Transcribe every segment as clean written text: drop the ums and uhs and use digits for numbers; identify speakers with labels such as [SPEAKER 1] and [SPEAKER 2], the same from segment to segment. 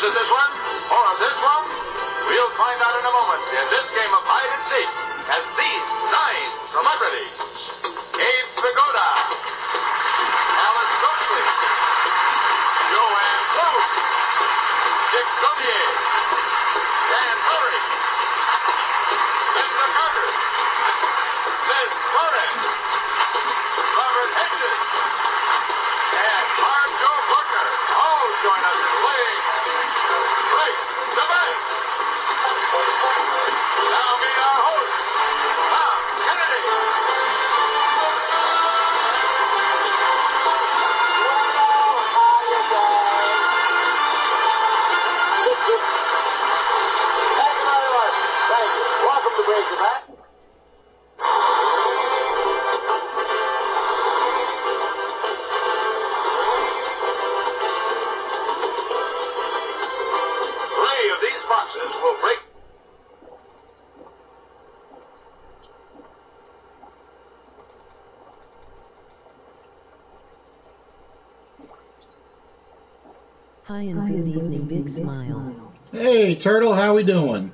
[SPEAKER 1] Is it this one or this one? We'll find out in a moment in this game of hide and seek as these 9 celebrities: Abe Vigoda, Alice Stokely, Joanne Bluth, Dick Govier, Dan Murray, Linda Carter, Liz Flores, Robert Hedges, and Marjo Bruckner all join us in playing Break the Bank. Now meet our host, Tom Kennedy.
[SPEAKER 2] Thank you very much. Thank you. Welcome to Break the Bank.
[SPEAKER 1] Boxes will break.
[SPEAKER 3] Hi and good evening, Big Smile.
[SPEAKER 4] Hey, Turtle, how we doing?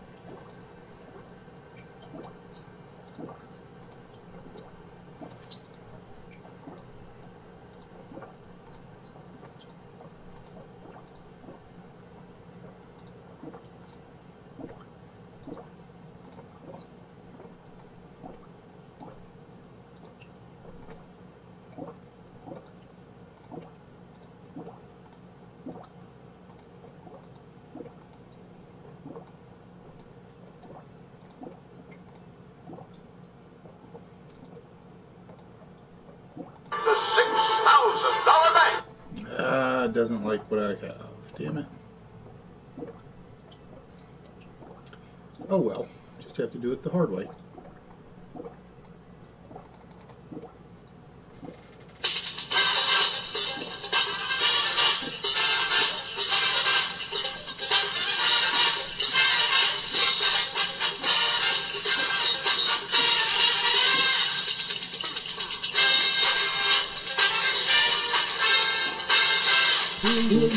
[SPEAKER 4] Doesn't like what I have. Damn it. Oh well. Just have to do it the hard way.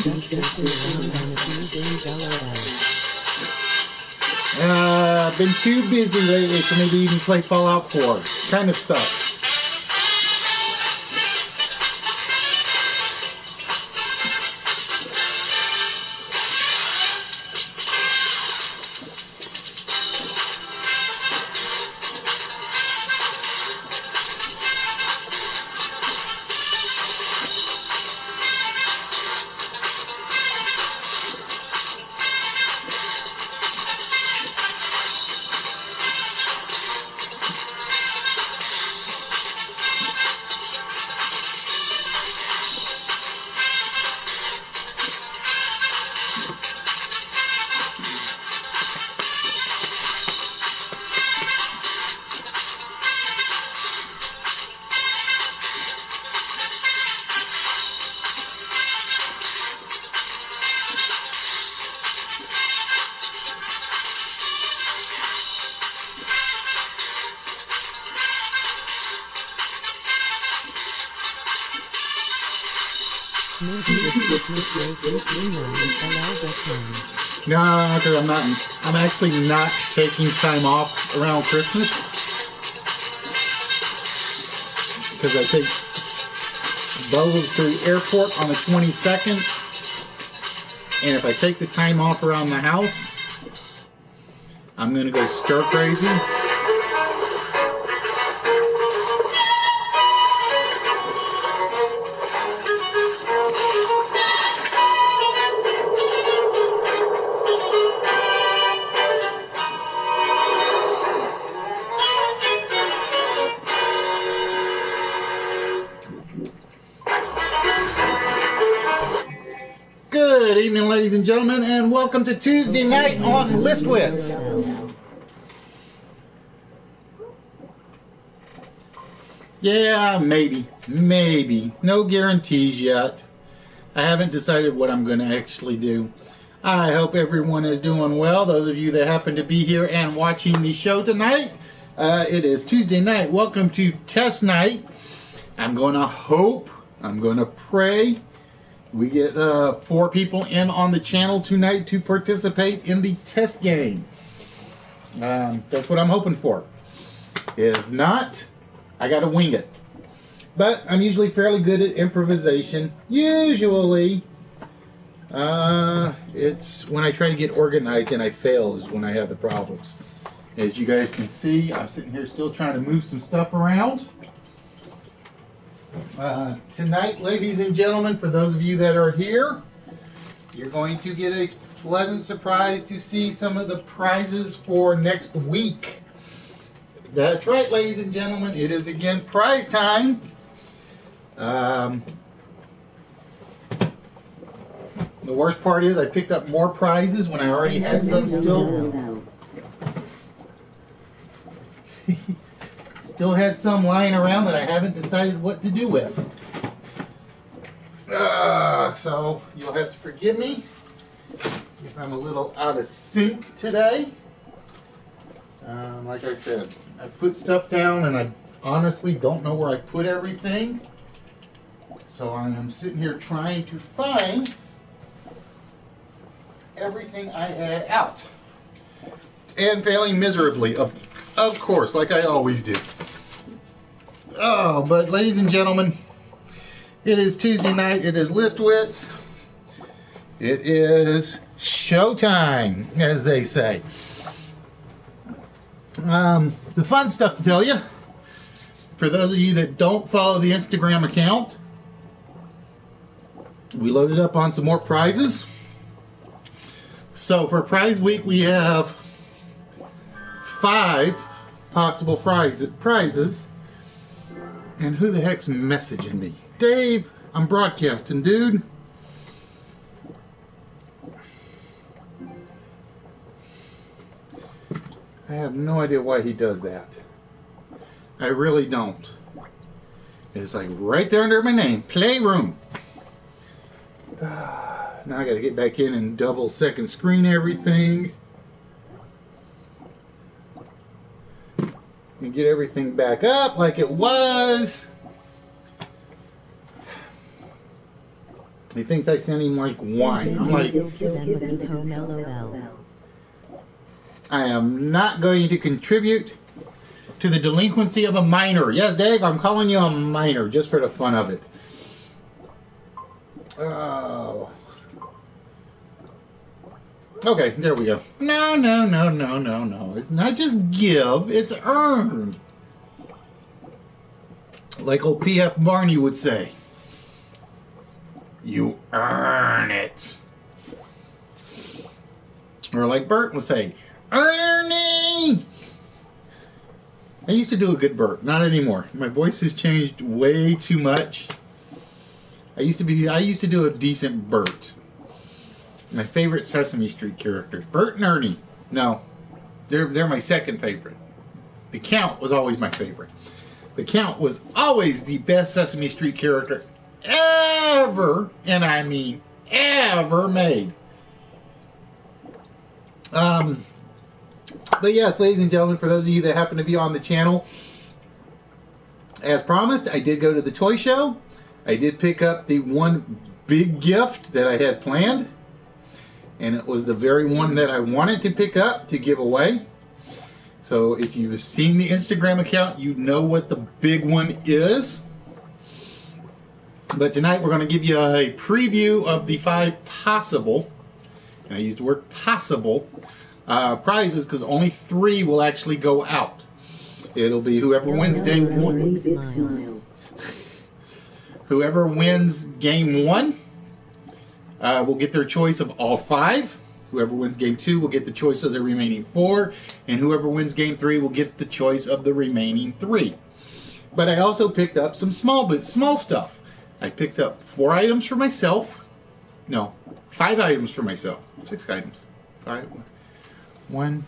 [SPEAKER 3] Just joking around on a few games, LOL.
[SPEAKER 4] I've been too busy lately for me to even play Fallout 4. Kinda sucks.
[SPEAKER 3] Maybe with Christmas break in 3-9, allow the time.
[SPEAKER 4] No, because I'm actually not taking time off around Christmas. Because I take Bubbles to the airport on the 22nd. And if I take the time off around the house, I'm going to go stir crazy. Good evening, ladies and gentlemen, and welcome to Tuesday night on Wits. Yeah, maybe. No guarantees yet. I haven't decided what I'm going to actually do. I hope everyone is doing well. Those of you that happen to be here and watching the show tonight, it is Tuesday night. Welcome to test night. I'm going to hope, I'm going to pray We get 4 people in on the channel tonight to participate in the test game. That's what I'm hoping for. If not, I gotta wing it. But I'm usually fairly good at improvisation. Usually, it's when I try to get organized and I fail is when I have the problems. As you guys can see, I'm sitting here still trying to move some stuff around. Tonight, ladies and gentlemen, for those of you that are here, you're going to get a pleasant surprise to see some of the prizes for next week. That's right, ladies and gentlemen, it is again prize time. The worst part is I picked up more prizes when I already had some still had some lying around that I haven't decided what to do with. So you'll have to forgive me if I'm a little out of sync today. Like I said, I put stuff down and I honestly don't know where I put everything. So I am sitting here trying to find everything I had out. And failing miserably, of course, like I always do. Oh, but ladies and gentlemen, it is Tuesday night. It is List Wits. It is showtime, as they say. The fun stuff to tell you, for those of you that don't follow the Instagram account, we loaded up on some more prizes. So for prize week, we have 5 possible prizes. And who the heck's messaging me? Dave, I'm broadcasting, dude. I have no idea why he does that. I really don't. It's like right there under my name, Playroom. Now I got to get back in and double second screen everything. And get everything back up like it was. He thinks I sent him like wine. I'm like, I am not going to contribute to the delinquency of a minor. Yes, Dave, I'm calling you a minor just for the fun of it. Oh. Okay, there we go. No. It's not just give, it's earn. Like old P.F. Barney would say. You earn it. Or like Bert would say, Ernie! I used to do a good Bert, not anymore. My voice has changed way too much. I used to do a decent Bert. My favorite Sesame Street characters, Bert and Ernie. No, they're my second favorite. The Count was always my favorite. The Count was always the best Sesame Street character ever, and I mean ever made. But yes, ladies and gentlemen, for those of you that happen to be on the channel, as promised, I did go to the toy show. I did pick up the one big gift that I had planned. And it was the very one that I wanted to pick up to give away. So if you've seen the Instagram account, you know what the big one is. But tonight we're going to give you a preview of the 5 possible, and I used the word possible, prizes because only 3 will actually go out. It'll be whoever wins day 1. Whoever wins game 1 will get their choice of all 5. Whoever wins game 2 will get the choice of the remaining 4. And whoever wins game 3 will get the choice of the remaining 3. But I also picked up some small stuff. I picked up 4 items for myself. No, 5 items for myself. 6 items. 5. 1,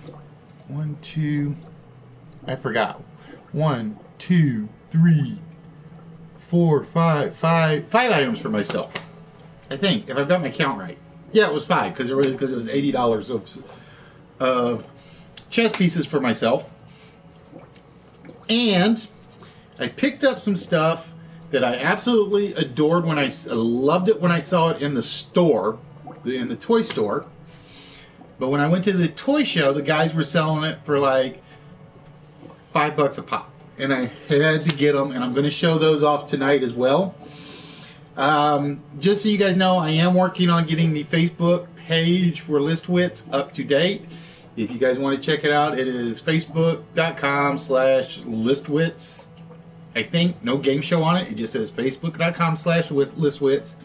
[SPEAKER 4] 2. I forgot. 1, 2, 3, 4, 5. 5 items for myself. I think, if I've got my count right. Yeah, it was 5 because it was $80 of chess pieces for myself. And I picked up some stuff that I absolutely adored when I loved it when I saw it in the store, in the toy store. But when I went to the toy show, the guys were selling it for like $5 a pop. And I had to get them, and I'm going to show those off tonight as well. Just so you guys know, I am working on getting the Facebook page for Listwits up to date. If you guys want to check it out, it is facebook.com/Listwits. I think no game show on it. It just says facebook.com/Listwits.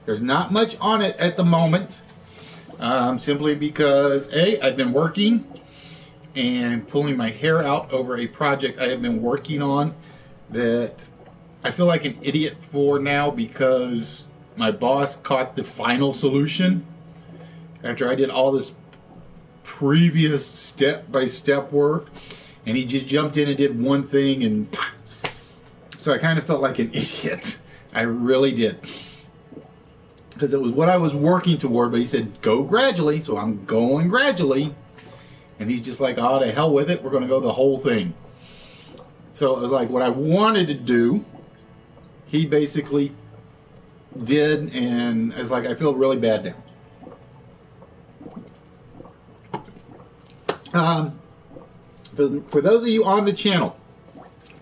[SPEAKER 4] There's not much on it at the moment. Simply because I've been working and pulling my hair out over a project I have been working on that I feel like an idiot for now, because my boss caught the final solution after I did all this previous step-by-step work, and he just jumped in and did one thing, and so I kind of felt like an idiot. I really did. Because it was what I was working toward, but he said, go gradually, so I'm going gradually. And he's just like, oh, to hell with it, we're going to go the whole thing. So it was like what I wanted to do, he basically did, and I was like, I feel really bad now. For those of you on the channel,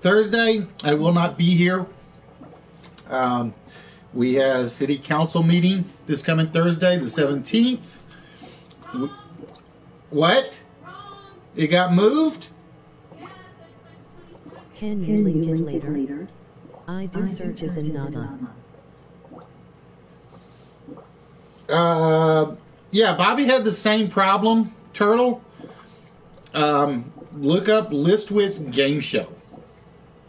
[SPEAKER 4] Thursday, I will not be here. We have city council meeting this coming Thursday, the 17th. What? It got moved?
[SPEAKER 3] Can you link it later? I do searches in Nada.
[SPEAKER 4] Yeah, Bobby had the same problem, Turtle. Look up Listwits Game Show.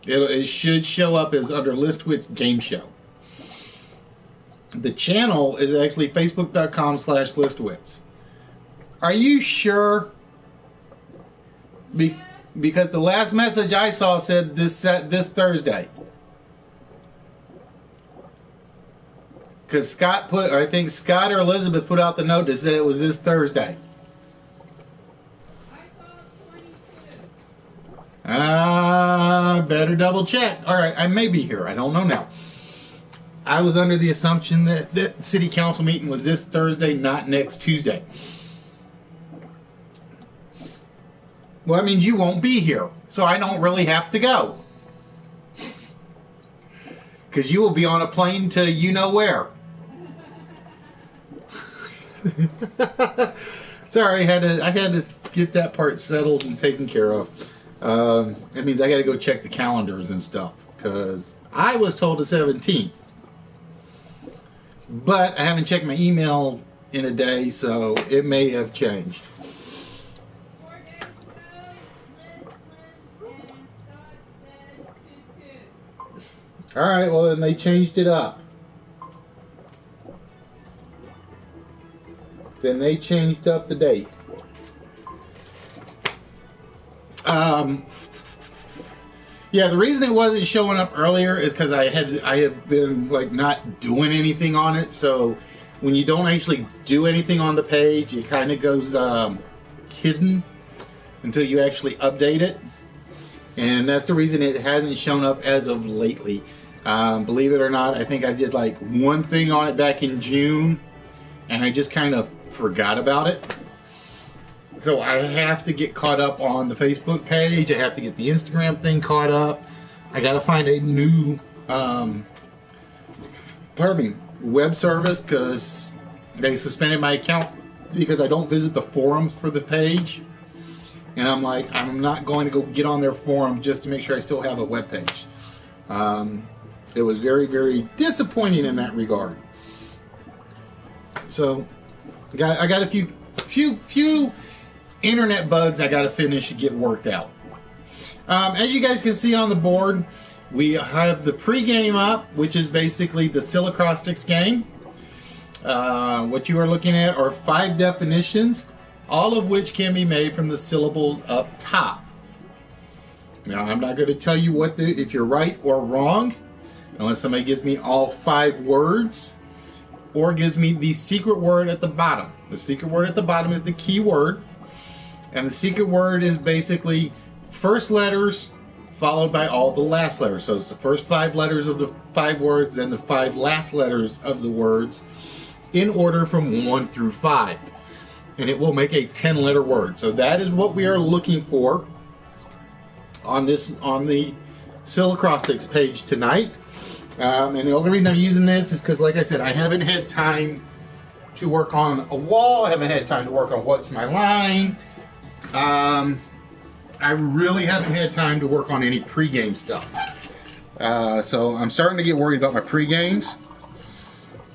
[SPEAKER 4] It should show up as under Listwits Game Show. The channel is actually facebook.com/Listwits. Are you sure? Because the last message I saw said this Thursday. Because I think Scott or Elizabeth put out the note that said it was this Thursday. Better double check. All right, I may be here. I don't know now. I was under the assumption that the city council meeting was this Thursday, not next Tuesday. Well, that means you won't be here, so I don't really have to go. Because you will be on a plane to you-know-where. Sorry, I had to get that part settled and taken care of. That means I got to go check the calendars and stuff, because I was told the 17th. But I haven't checked my email in a day, so it may have changed. Alright, well then they changed it up. Then they changed up the date. Yeah, the reason it wasn't showing up earlier is because I have been like not doing anything on it. So when you don't actually do anything on the page, it kind of goes hidden until you actually update it. And that's the reason it hasn't shown up as of lately. Believe it or not, I think I did like one thing on it back in June, and I just kind of forgot about it. So I have to get caught up on the Facebook page. I have to get the Instagram thing caught up. I got to find a new web service, because they suspended my account because I don't visit the forums for the page. And I'm like, I'm not going to go get on their forum just to make sure I still have a web page. It was very, very disappointing in that regard. So I got a few internet bugs I got to finish and get worked out. As you guys can see on the board, we have the pregame up, which is basically the Silicrostics game. What you are looking at are 5 definitions, all of which can be made from the syllables up top. Now, I'm not going to tell you if you're right or wrong, unless somebody gives me all 5 words, or gives me the secret word at the bottom. The secret word at the bottom is the key word, and the secret word is basically first letters followed by all the last letters. So it's the first 5 letters of the 5 words, then the 5 last letters of the words, in order from 1 through 5. And it will make a 10-letter word. So that is what we are looking for on the Silacrostics page tonight. And the only reason I'm using this is because, like I said, I haven't had time to work on a wall. I haven't had time to work on what's my line. I really haven't had time to work on any pre-game stuff. So I'm starting to get worried about my pre-games,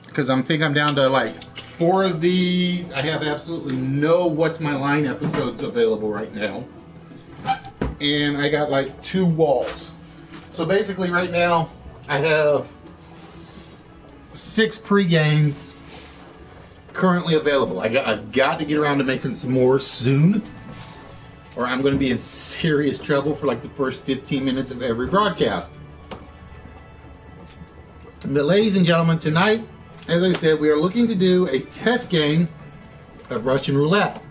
[SPEAKER 4] because I'm down to like 4 of these. I have absolutely no What's My Line episodes available right now. And I got like 2 walls. So basically right now I have 6 pre-games currently available. I've got to get around to making some more soon, or I'm going to be in serious trouble for like the first 15 minutes of every broadcast. But ladies and gentlemen, tonight, as I said, we are looking to do a test game of Russian Roulette.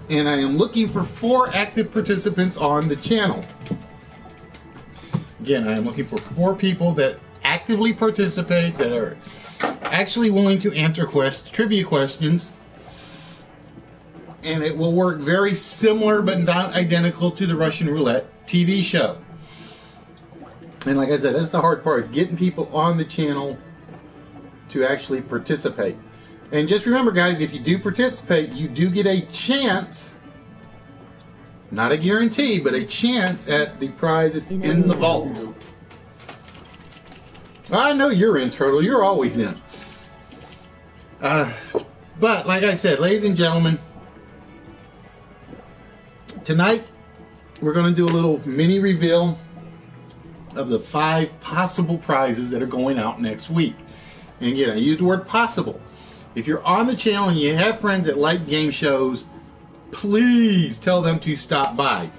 [SPEAKER 4] And I am looking for 4 active participants on the channel. Again, I am looking for 4 people that actively participate, that are actually willing to answer trivia questions. And it will work very similar but not identical to the Russian Roulette TV show. And like I said, that's the hard part, is getting people on the channel to actually participate. And just remember, guys, if you do participate, you do get a chance, not a guarantee, but a chance at the prize that's in the vault. I know you're in, Turtle. You're always in. But like I said, ladies and gentlemen, tonight we're going to do a little mini reveal of the 5 possible prizes that are going out next week. And again, I use the word possible. If you're on the channel and you have friends that like game shows, please tell them to stop by.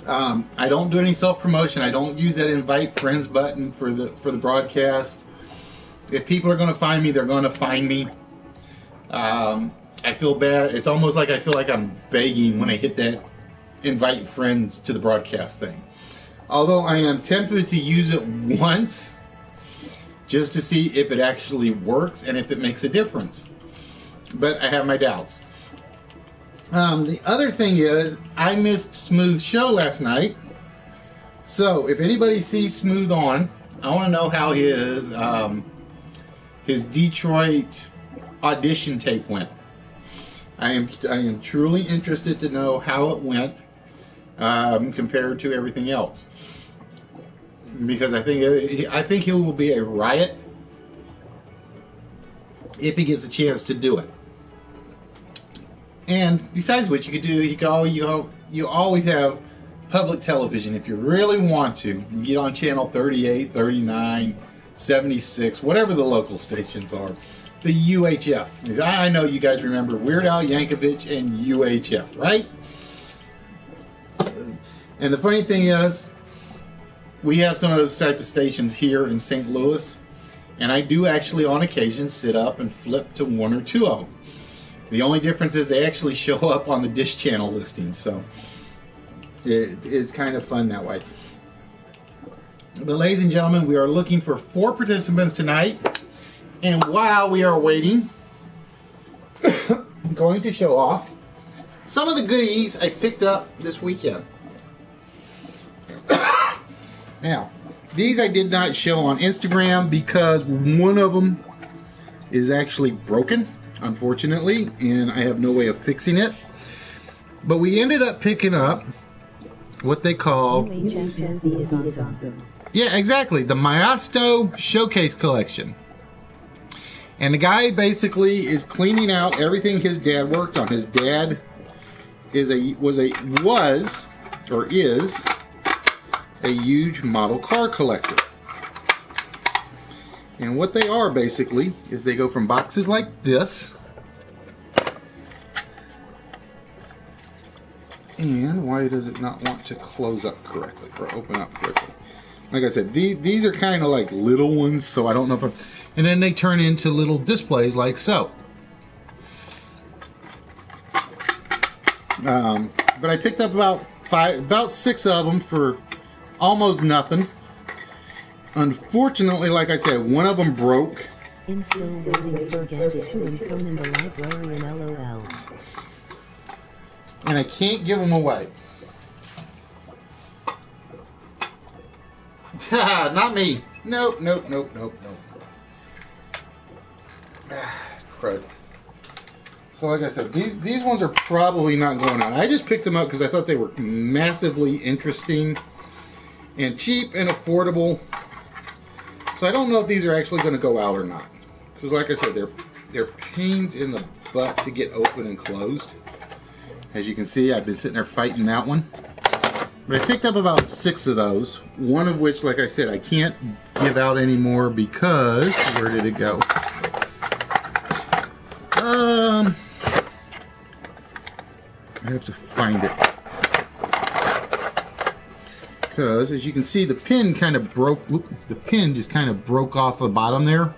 [SPEAKER 4] I don't do any self-promotion. I don't use that invite friends button for the broadcast. If people are going to find me, they're going to find me. I feel bad. It's almost like I feel like I'm begging when I hit that invite friends to the broadcast thing. Although I am tempted to use it once, just to see if it actually works and if it makes a difference. But I have my doubts. The other thing is, I missed Smooth's show last night. So if anybody sees Smooth on, I want to know how his Detroit audition tape went. I am truly interested to know how it went compared to everything else. Because I think he will be a riot if he gets a chance to do it. And besides which, you always have public television if you really want to. You get on channel 38, 39, 76, whatever the local stations are. The UHF. I know you guys remember Weird Al Yankovic and UHF, right? And the funny thing is, we have some of those type of stations here in St. Louis, and I do actually on occasion sit up and flip to 1 or 2 of them. The only difference is they actually show up on the Dish Channel listings, so it's kind of fun that way. But ladies and gentlemen, we are looking for 4 participants tonight, and while we are waiting, I'm going to show off some of the goodies I picked up this weekend. Now, these I did not show on Instagram because one of them is actually broken, unfortunately, and I have no way of fixing it. But we ended up picking up what they call... Yeah, exactly, the Maestro Showcase Collection. And the guy basically is cleaning out everything his dad worked on. His dad is a huge model car collector. And what they are basically is they go from boxes like this. And why does it not want to close up correctly or open up correctly? Like I said, these are kind of like little ones, so I don't know if I'm... And then they turn into little displays like so. But I picked up about about 6 of them for almost nothing. Unfortunately, like I said, one of them broke.
[SPEAKER 3] I'm still waiting for Gambit to come in the library in LOL.
[SPEAKER 4] And I can't give them away. Not me. Nope. Crud. So like I said, these ones are probably not going out. I just picked them up because I thought they were massively interesting and cheap and affordable. So I don't know if these are actually going to go out or not. Because like I said, they're pains in the butt to get open and closed. As you can see, I've been sitting there fighting that one. But I picked up about 6 of those. One of which, like I said, I can't give out anymore because... Where did it go? I have to find it. Because, as you can see, the pin kind of broke... The pin just kind of broke off the bottom there.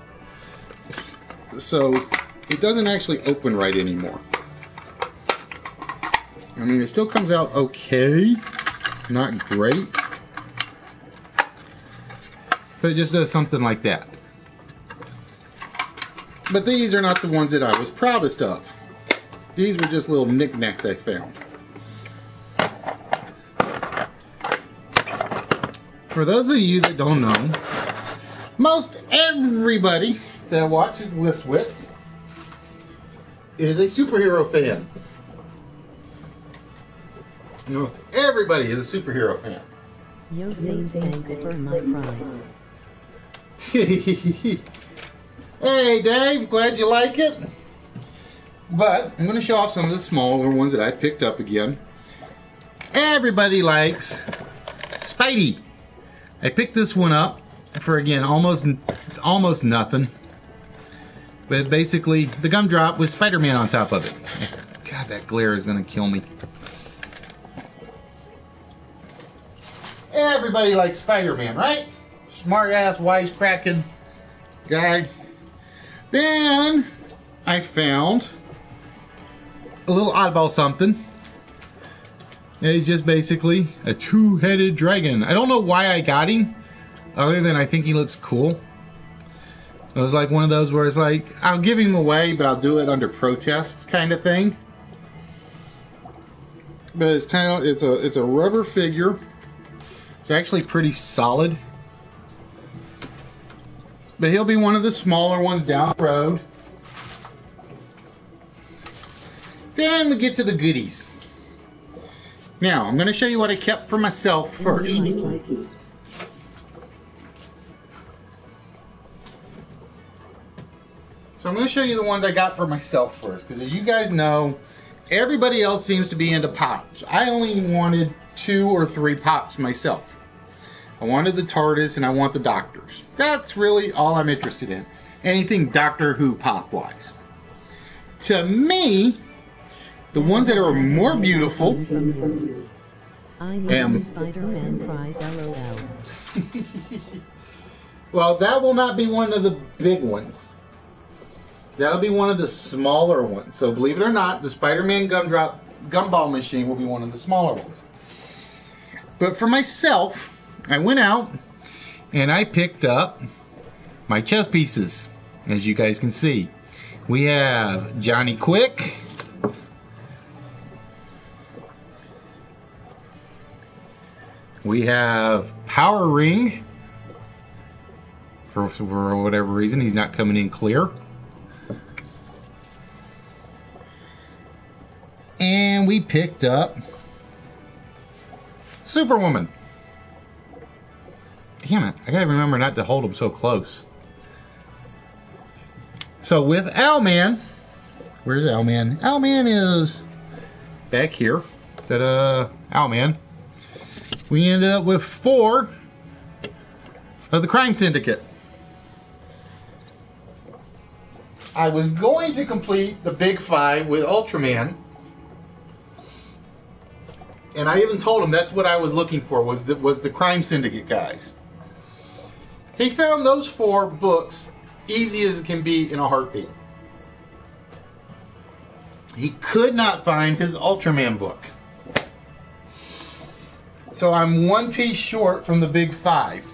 [SPEAKER 4] So, it doesn't actually open right anymore. I mean, it still comes out okay. Not great. But it just does something like that. But these are not the ones that I was proudest of. These were just little knickknacks I found. For those of you that don't know, most everybody that watches Wits is a superhero fan. Most everybody is a superhero fan.
[SPEAKER 3] Yo, saying thanks for my prize.
[SPEAKER 4] Hey Dave, glad you like it. But I'm going to show off some of the smaller ones that I picked up again. Everybody likes Spidey. I picked this one up for, again, almost nothing. But basically, the gumdrop with Spider-Man on top of it. God, that glare is going to kill me. Everybody likes Spider-Man, right? Smart-ass, wisecracking guy. Then I found a little oddball something. It's just basically a 2-headed dragon. I don't know why I got him, other than I think he looks cool. It was like one of those where it's like, I'll give him away, but I'll do it under protest kind of thing. But it's kind of, it's a rubber figure. It's actually pretty solid. But he'll be one of the smaller ones down the road. Then we get to the goodies. Now, I'm going to show you what I kept for myself first. So I'm going to show you the ones I got for myself first. Because as you guys know, everybody else seems to be into pops. I only wanted 2 or 3 pops myself. I wanted the TARDIS and I want the Doctors. That's really all I'm interested in. Anything Doctor Who pop-wise. To me, the ones that are more beautiful...
[SPEAKER 3] I want the Spider-Man prize, LOL.
[SPEAKER 4] Well, that will not be one of the big ones. That'll be one of the smaller ones. So believe it or not, the Spider-Man gumball machine will be one of the smaller ones. But for myself, I went out and I picked up my chess pieces. As you guys can see, we have Johnny Quick, we have Power Ring. For whatever reason, he's not coming in clear. And we picked up Superwoman. Damn it, I gotta remember not to hold them so close. So with Owlman, where's Owlman? Owlman is back here. Ta-da, Owlman. We ended up with 4 of the Crime Syndicate. I was going to complete the big 5 with Ultraman. And I even told him that's what I was looking for, was the Crime Syndicate guys. He found those 4 books easy as it can be in a heartbeat. He could not find his Ultraman book. So I'm one piece short from the big 5.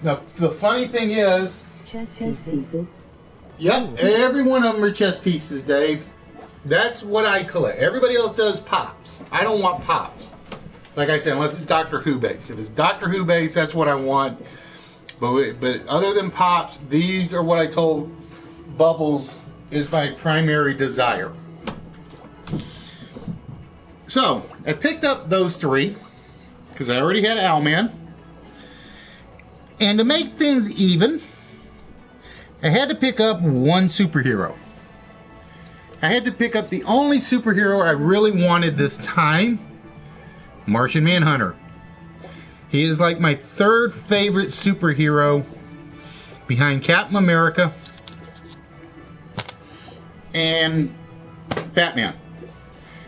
[SPEAKER 4] The funny thing is,
[SPEAKER 3] Chess pieces.
[SPEAKER 4] yep, every one of them are chess pieces, Dave. That's what I collect. Everybody else does pops. I don't want pops. Like I said, unless it's Doctor Who base. If it's Doctor Who base, that's what I want. But other than pops, these are what I told Bubbles is my primary desire. So, I picked up those 3 because I already had Owlman. And to make things even, I had to pick up one superhero. I had to pick up the only superhero I really wanted this time, Martian Manhunter. He is like my 3rd favorite superhero behind Captain America and Batman.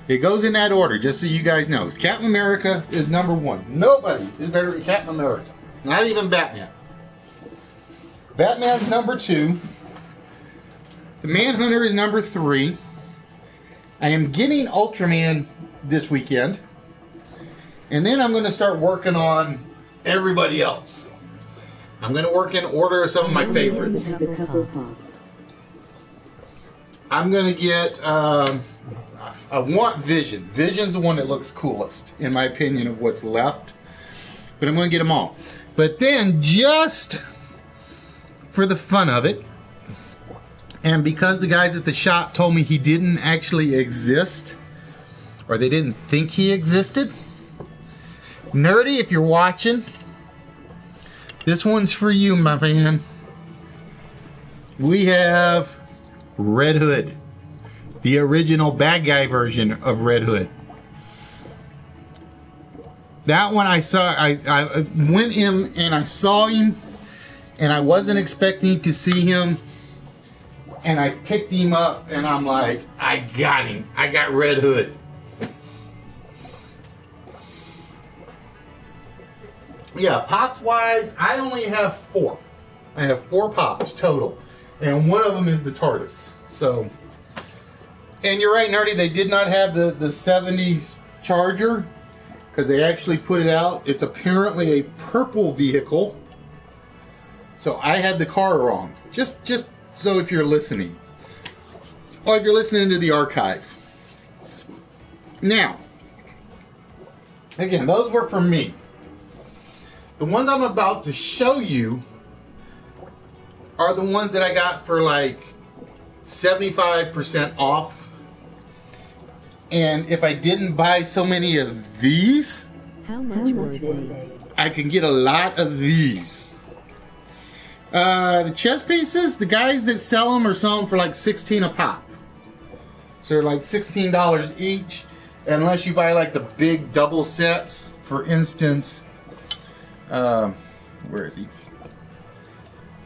[SPEAKER 4] It goes in that order, just so you guys know. Captain America is number 1. Nobody is better than Captain America. Not even Batman. Batman's number 2. The Manhunter is number 3. I am getting Ultraman this weekend. And then I'm going to start working on everybody else. I'm going to work in order of some of my favorites. I'm going to get... I want Vision. Vision's the one that looks coolest, in my opinion, of what's left. But I'm going to get them all. But then, just for the fun of it, and because the guys at the shop told me he didn't actually exist, or they didn't think he existed, Nerdy, if you're watching, this one's for you, my man. We have Red Hood. The original bad guy version of Red Hood. That one I saw, I went in and I saw him, and I wasn't expecting to see him, and I picked him up, and I'm like, I got him. I got Red Hood. Yeah, pops wise, I only have 4. I have 4 pops total, and one of them is the TARDIS. So, and you're right, Nerdy, they did not have the 70s Charger, because they actually put it out. It's apparently a purple vehicle. So I had the car wrong. Just so if you're listening. Or if you're listening to the archive. Now, again, those were for me. The ones I'm about to show you are the ones that I got for like 75% off. And if I didn't buy so many of these,
[SPEAKER 3] How much were they?
[SPEAKER 4] I can get a lot of these. The chess pieces, the guys that sell them are selling for like 16 a pop. So they're like $16 each, unless you buy like the big double sets. For instance, where is he?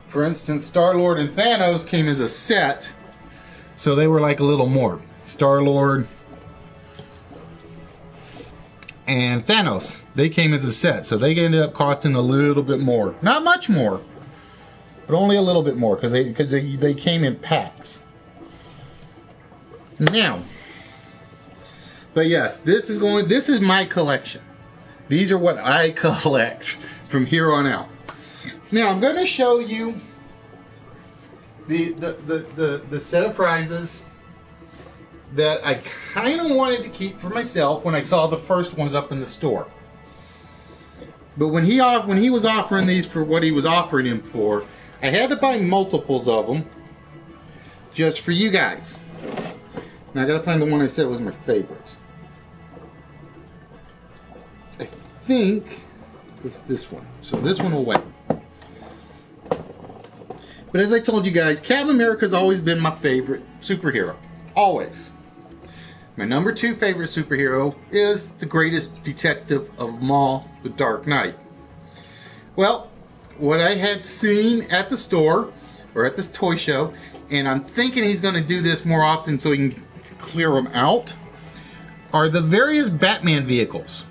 [SPEAKER 4] For instance, Star-Lord and Thanos came as a set, so they were like a little more. Star-Lord and Thanos, they came as a set, so they ended up costing a little bit more. Not much more, but only a little bit more, because they came in packs. Now, but yes, this is my collection. These are what I collect from here on out. Now I'm going to show you the set of prizes that I kind of wanted to keep for myself when I saw the first ones up in the store. But when he was offering these for what he was offering him for, I had to buy multiples of them just for you guys. Now I gotta find the one I said was my favorite. I think it's this one. So this one will wait. But as I told you guys, Captain America's always been my favorite superhero. Always. My number 2 favorite superhero is the greatest detective of them all, the Dark Knight. Well, what I had seen at the store, or at the toy show, and I'm thinking he's going to do this more often so he can clear them out, are the various Batman vehicles.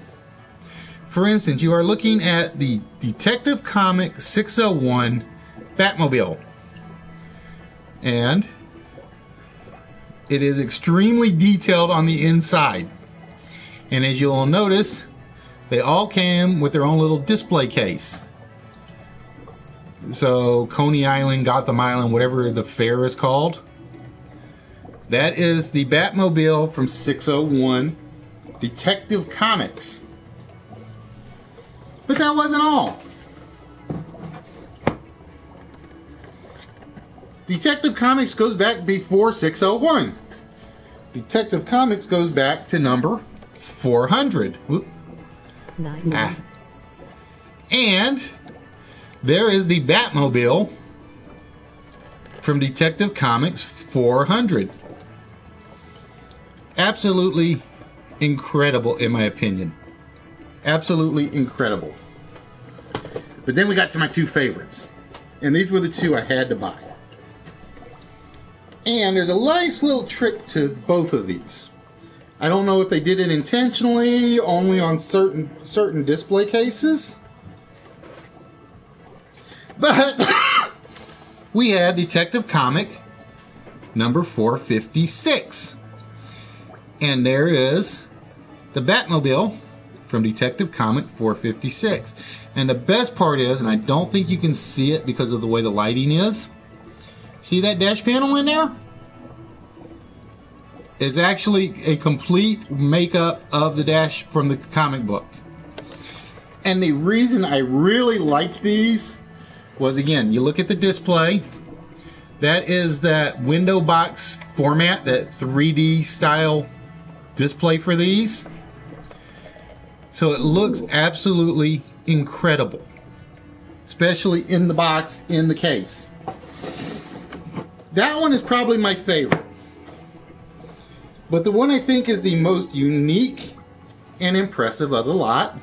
[SPEAKER 4] For instance, you are looking at the Detective Comic 601 Batmobile. And it is extremely detailed on the inside. And as you'll notice, they all came with their own little display case. So Coney Island, Gotham Island, whatever the fair is called. That is the Batmobile from 601 Detective Comics. But that wasn't all. Detective Comics goes back before 601. Detective Comics goes back to number 400. Whoop.
[SPEAKER 3] Nice.
[SPEAKER 4] And there is the Batmobile from Detective Comics 400. Absolutely incredible, in my opinion. Absolutely incredible. But then we got to my two favorites. And these were the two I had to buy. And there's a nice little trick to both of these. I don't know if they did it intentionally, only on certain display cases. But we had Detective Comic number 456. And there is the Batmobile from Detective Comic 456. And the best part is, and I don't think you can see it because of the way the lighting is, see that dash panel in there? It's actually a complete makeup of the dash from the comic book. And the reason I really like these was, again, you look at the display. That is that window box format, that 3D style display for these. So it looks absolutely incredible, especially in the box, in the case. That one is probably my favorite. But the one I think is the most unique and impressive of the lot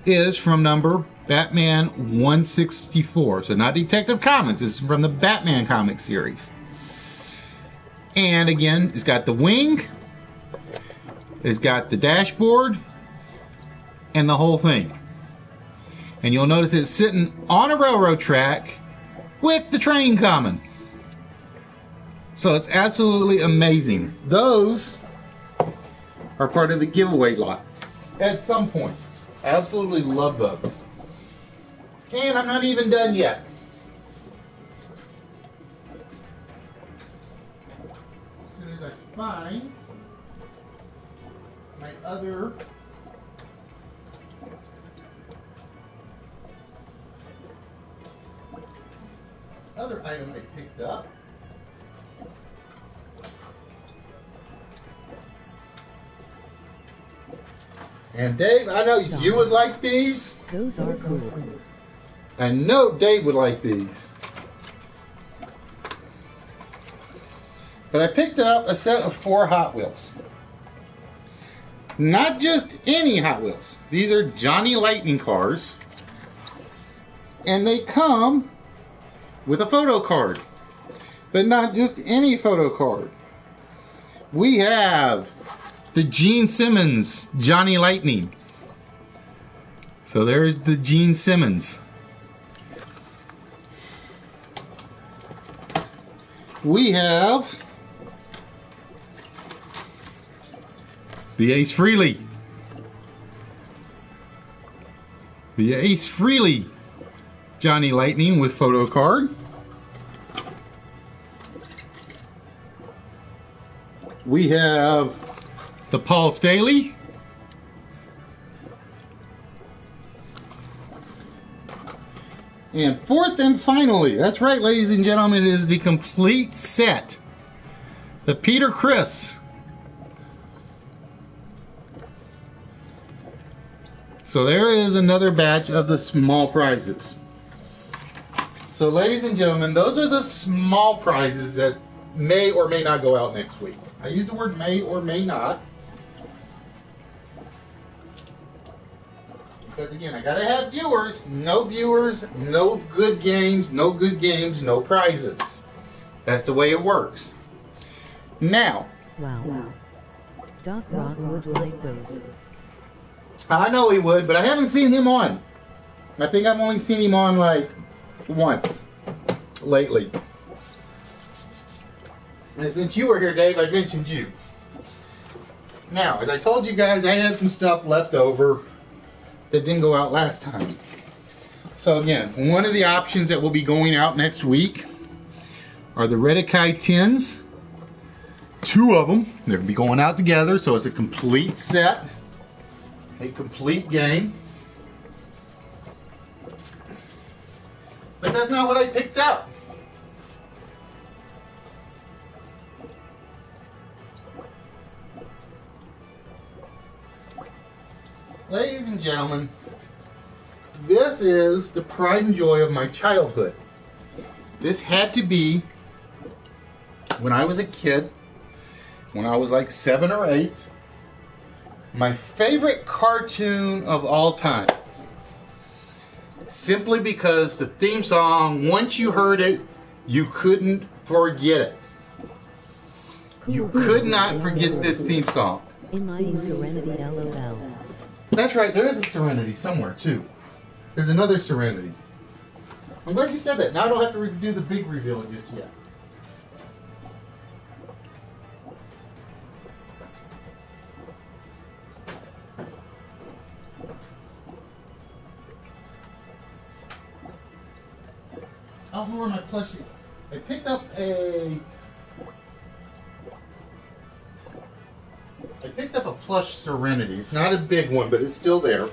[SPEAKER 4] is from number Batman 164. So not Detective Comics, it's from the Batman comic series. And again, it's got the wing, it's got the dashboard, and the whole thing. And you'll notice it's sitting on a railroad track with the train coming. So it's absolutely amazing. Those are part of the giveaway lot at some point. I absolutely love those. And I'm not even done yet. As soon as I find my other item I picked up. And Dave, I know you would like these.
[SPEAKER 3] Those are cool.
[SPEAKER 4] I know Dave would like these. But I picked up a set of 4 Hot Wheels. Not just any Hot Wheels. These are Johnny Lightning cars. And they come with a photo card. But not just any photo card. We have the Gene Simmons Johnny Lightning. So there's the Gene Simmons. We have the Ace Frehley. The Ace Frehley Johnny Lightning with photo card. We have the Paul Staley. And fourth and finally, that's right, ladies and gentlemen, it is the complete set. The Peter Criss. So there is another batch of the small prizes. So ladies and gentlemen, those are the small prizes that may or may not go out next week. I use the word may or may not. Because again, I gotta have viewers. No viewers, no good games, no good games, no prizes. That's the way it works. Now.
[SPEAKER 3] Wow. Doc Rock would like those.
[SPEAKER 4] I know he would, but I haven't seen him on. I think I've only seen him on like once lately. And since you were here, Dave, I mentioned you. Now, as I told you guys, I had some stuff left over that didn't go out last time. So again, one of the options that will be going out next week are the Redekai tins. 2 of them. They're going to be going out together, so it's a complete set. A complete game. But that's not what I picked up. Ladies and gentlemen, this is the pride and joy of my childhood. This had to be when I was a kid, when I was like 7 or 8, my favorite cartoon of all time. Simply because the theme song, once you heard it, you couldn't forget it. You could not forget this theme song.
[SPEAKER 3] In my Serenity LOL.
[SPEAKER 4] That's right, there is a Serenity somewhere too. There's another Serenity. I'm glad you said that. Now I don't have to do the big reveal just yet. I don't know where my plushie. I picked up a plush Serenity. It's not a big one, but it's still there.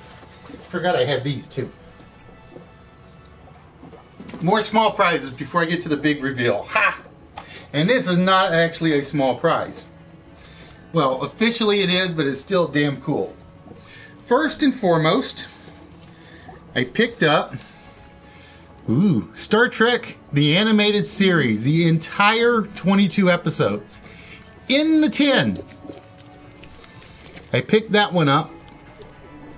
[SPEAKER 4] Forgot I had these too. More small prizes before I get to the big reveal. Ha! And this is not actually a small prize. Well, officially it is, but it's still damn cool. First and foremost, I picked up Star Trek, the animated series, the entire 22 episodes in the tin. I picked that one up.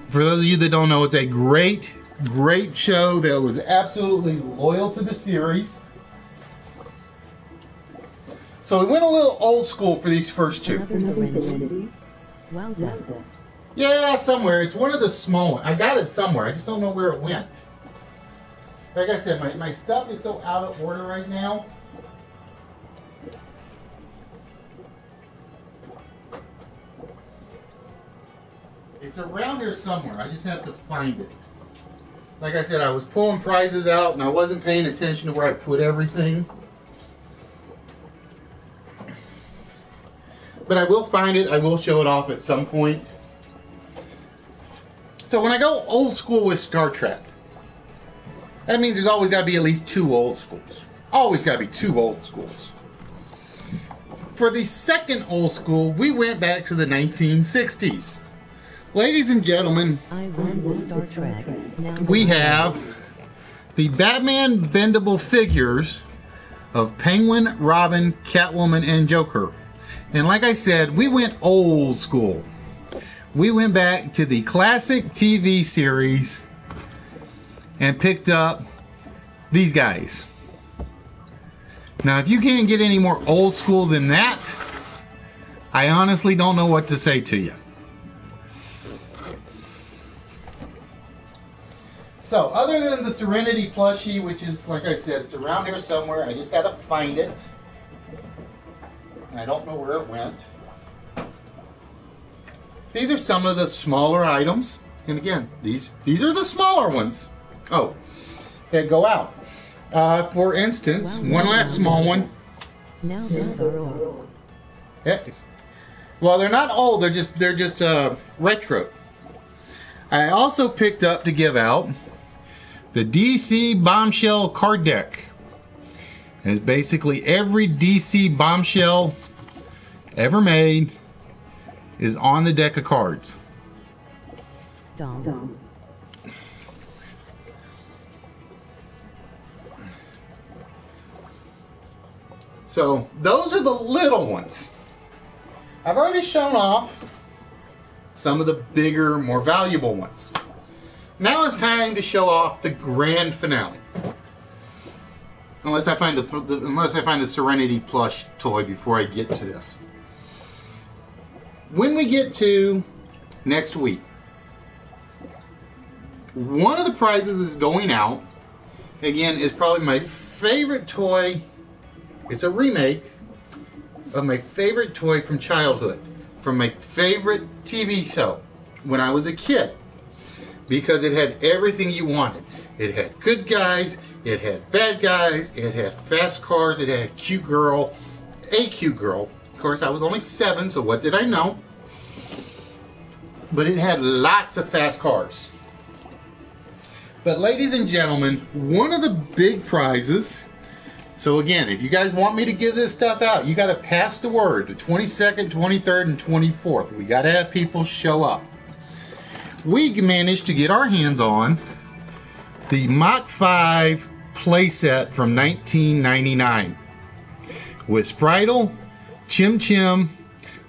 [SPEAKER 4] For those of you that don't know, it's a great, great show that was absolutely loyal to the series. So we went a little old school for these first 2.
[SPEAKER 3] Another Serenity. Wowza.
[SPEAKER 4] Yeah, somewhere. It's one of the small ones. I got it somewhere. I just don't know where it went. Like I said, my stuff is so out of order right now. It's around here somewhere. I just have to find it. Like I said, I was pulling prizes out and I wasn't paying attention to where I put everything. But I will find it. I will show it off at some point. So when I go old school with Star Trek, that means there's always got to be at least 2 old schools. Always got to be 2 old schools. For the second old school, we went back to the 1960s. Ladies and gentlemen,
[SPEAKER 3] I won the Star Trek. Now
[SPEAKER 4] we have the Batman bendable figures of Penguin, Robin, Catwoman, and Joker. And like I said, we went old school. We went back to the classic TV series and picked up these guys. Now, if you can't get any more old school than that, I honestly don't know what to say to you. So, other than the Serenity plushie, which is, like I said, it's around here somewhere. I just got to find it. I don't know where it went. These are some of the smaller items. And again, these are the smaller ones. Oh, that go out. For instance, one last small one.
[SPEAKER 3] Now those are old.
[SPEAKER 4] Yeah. Well, they're not old. They're just retro. I also picked up to give out the DC Bombshell card deck. And it's basically every DC Bombshell ever made is on the deck of cards.
[SPEAKER 3] Dom.
[SPEAKER 4] So those are the little ones. I've already shown off some of the bigger, more valuable ones. Now it's time to show off the grand finale. Unless I find the Serenity plush toy before I get to this. When we get to next week, one of the prizes is going out. Again, is probably my favorite toy. It's a remake of my favorite toy from childhood, from my favorite TV show when I was a kid, because it had everything you wanted. It had good guys, it had bad guys, it had fast cars, it had a cute girl. Of course, I was only 7, so what did I know? But it had lots of fast cars. But ladies and gentlemen, one of the big prizes, so again, if you guys want me to give this stuff out, you got to pass the word. The 22nd, 23rd, and 24th. We got to have people show up. We managed to get our hands on the Mach 5 playset from 1999 with Spritle, Chim Chim,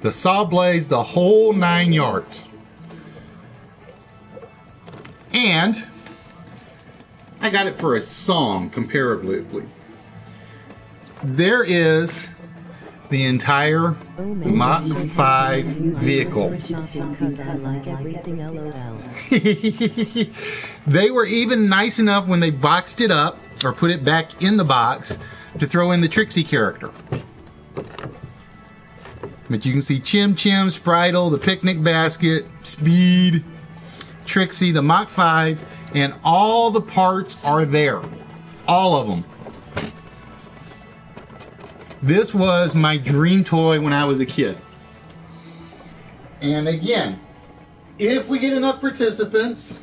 [SPEAKER 4] the Saw Blades, the whole 9 yards. And I got it for a song, comparatively. There is the entire Mach 5 vehicle. They were even nice enough when they boxed it up, or put it back in the box, to throw in the Trixie character. But you can see Chim Chim, Spritle, the picnic basket, Speed, Trixie, the Mach 5, and all the parts are there. All of them. This was my dream toy when I was a kid. And again, if we get enough participants,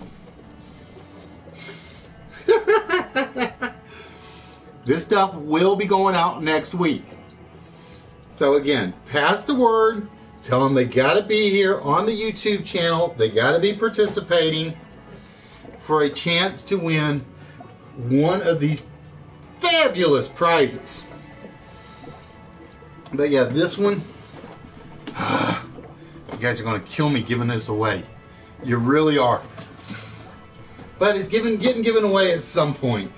[SPEAKER 4] this stuff will be going out next week. So again, pass the word. Tell them they got to be here on the YouTube channel. They got to be participating for a chance to win one of these fabulous prizes. But yeah, this one, you guys are going to kill me giving this away. You really are. But it's getting given away at some point.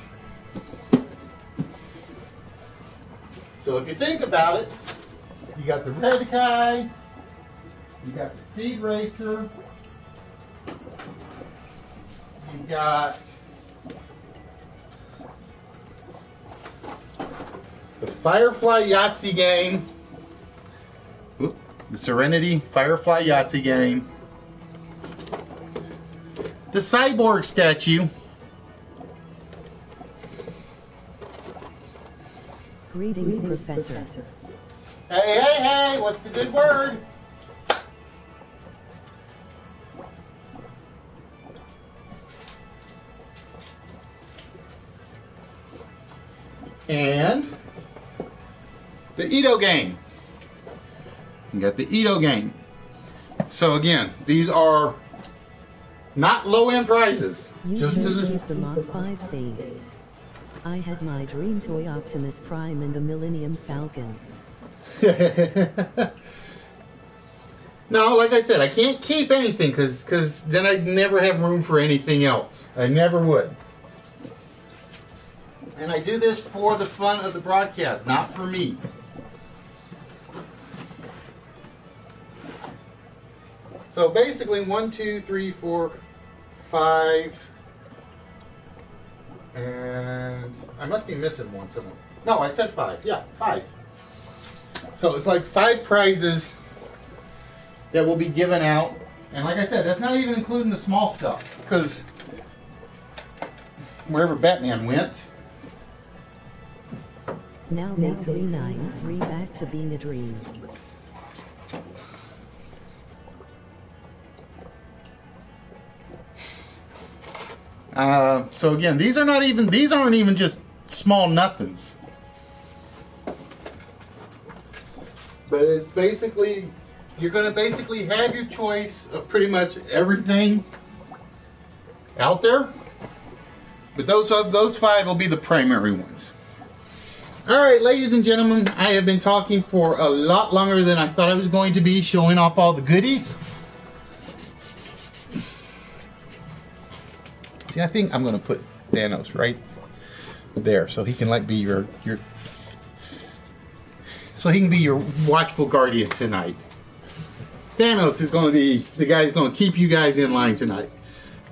[SPEAKER 4] So if you think about it, you got the red guy, you got the Speed Racer, you got the Firefly Yahtzee game, the Serenity Firefly Yahtzee game, the Cyborg statue,
[SPEAKER 3] Greetings, Professor.
[SPEAKER 4] Hey, what's the good word? And the Ito game. You got the Ito game. So again, these are not low-end prizes.
[SPEAKER 3] Just as the Mach 5 saved. I had my dream toy Optimus Prime and the Millennium Falcon.
[SPEAKER 4] No, like I said, I can't keep anything because then I'd never have room for anything else. I never would. And I do this for the fun of the broadcast, not for me. So basically 1, 2, 3, 4, 5, and I must be missing one somewhere. No, I said 5. Yeah, 5. So it's like 5 prizes that will be given out. And like I said, that's not even including the small stuff, because wherever Batman went.
[SPEAKER 3] Now make 393 back to being a dream.
[SPEAKER 4] So again, these aren't even just small nothings. But it's basically, you're going to basically have your choice of pretty much everything out there. But those 5 will be the primary ones. Alright, ladies and gentlemen, I have been talking for a lot longer than I thought I was going to be, showing off all the goodies. See, I think I'm going to put Thanos right there so he can be your so he can be your watchful guardian tonight. Thanos is going to be the guy who's going to keep you guys in line tonight.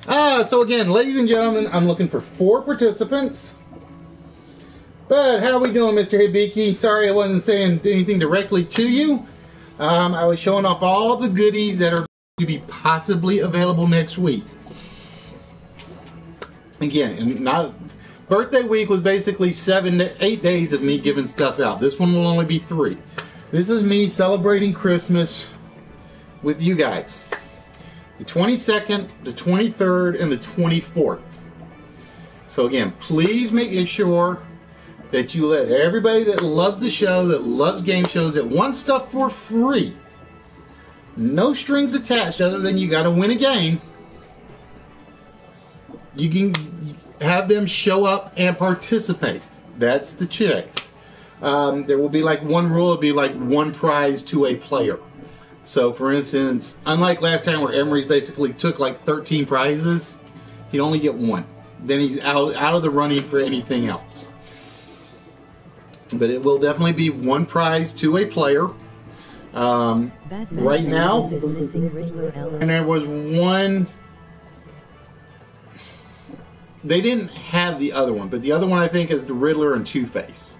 [SPEAKER 4] So again, ladies and gentlemen, I'm looking for 4 participants. But how are we doing, Mr. Hibiki? Sorry I wasn't saying anything directly to you. I was showing off all the goodies that are going to be possibly available next week. Again, and not birthday week was basically 7 to 8 days of me giving stuff out. This one will only be 3. This is me celebrating Christmas with you guys. The 22nd, the 23rd, and the 24th. So again, please make sure that you let everybody that loves the show, that loves game shows, that wants stuff for free, no strings attached other than you got to win a game, you can have them show up and participate. That's the trick. There will be like one rule, it'll be like one prize to a player. So for instance, unlike last time where Emery's basically took like 13 prizes, he'd only get 1. Then he's out of the running for anything else. But it will definitely be 1 prize to a player. Right now, and there was one. They didn't have the other one, but the other one I think is the Riddler and Two-Face.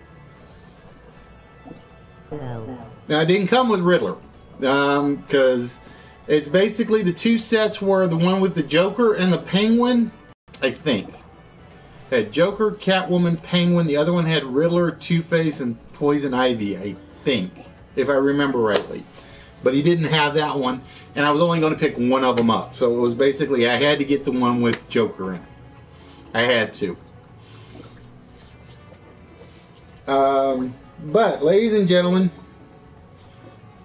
[SPEAKER 4] Now it didn't come with Riddler, because it's basically the 2 sets were the one with the Joker and the Penguin, I think. It had Joker, Catwoman, Penguin. The other one had Riddler, Two-Face, and Poison Ivy, I think, if I remember rightly. But he didn't have that one, and I was only going to pick one of them up. So it was basically I had to get the one with Joker in it. I had to. But, ladies and gentlemen,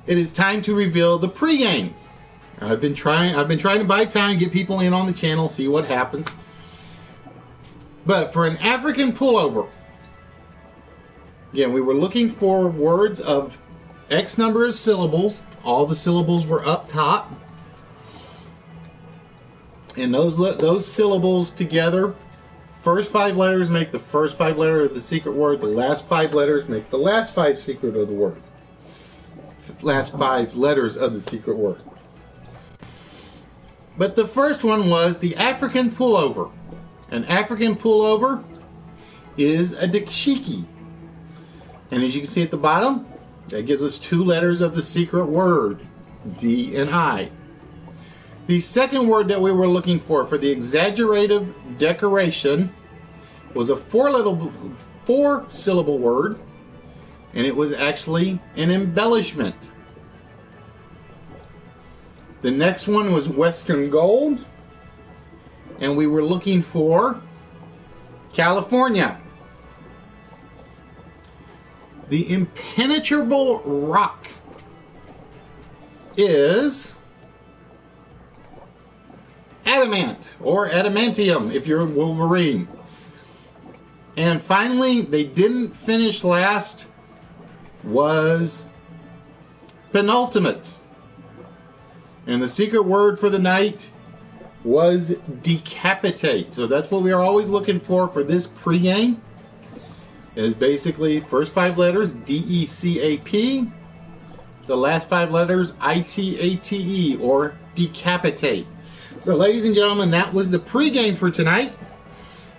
[SPEAKER 4] it is time to reveal the pregame. I've been trying to buy time, get people in on the channel, see what happens. But for an African pullover, again, we were looking for words of X number of syllables. All the syllables were up top. And those syllables together, first 5 letters make the first 5 letters of the secret word. The last 5 letters make the last 5 secret of the word. Last 5 letters of the secret word. But the first one was the African pullover. An African pullover is a dashiki. And as you can see at the bottom, that gives us 2 letters of the secret word, D and I. The second word that we were looking for the exaggerative decoration was a 4-syllable word, and it was actually an embellishment. The next one was Western Gold, and we were looking for California. The impenetrable rock is adamant, or adamantium if you're Wolverine. And finally, they didn't finish last, was penultimate. And the secret word for the night was decapitate. So that's what we are always looking for this pregame. Is basically first 5 letters D-E-C-A-P, the last 5 letters I-T-A-T-E, or decapitate. So ladies and gentlemen, that was the pregame for tonight.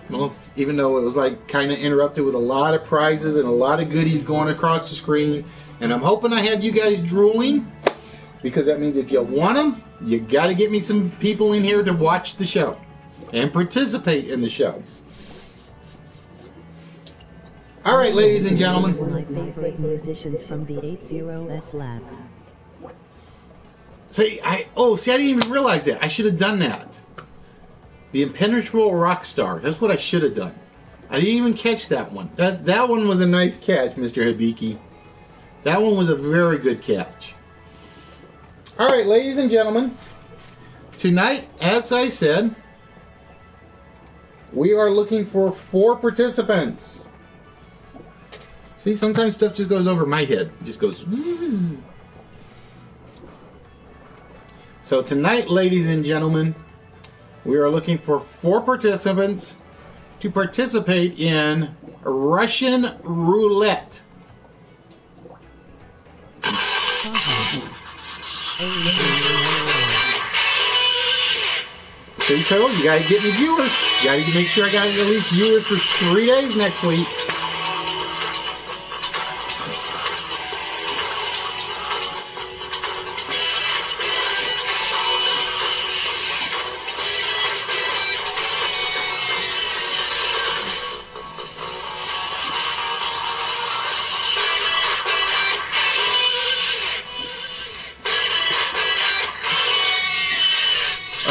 [SPEAKER 4] Well, even though it was like kind of interrupted with a lot of prizes and a lot of goodies going across the screen, and I'm hoping I have you guys drooling, because that means if you want them, you got to get me some people in here to watch the show and participate in the show. All right, ladies and gentlemen.
[SPEAKER 3] My favorite musicians from the 80S lab.
[SPEAKER 4] See, I didn't even realize that. I should have done that. The impenetrable rock star. That's what I should have done. I didn't even catch that one. That one was a nice catch, Mr. Hibiki. That one was a very good catch. All right, ladies and gentlemen. Tonight, as I said, we are looking for 4 participants. See, sometimes stuff just goes over my head. It just goes zzz. So tonight, ladies and gentlemen, we are looking for 4 participants to participate in Russian Roulette. So you told you gotta get me viewers. You gotta make sure I got at least viewers for 3 days next week.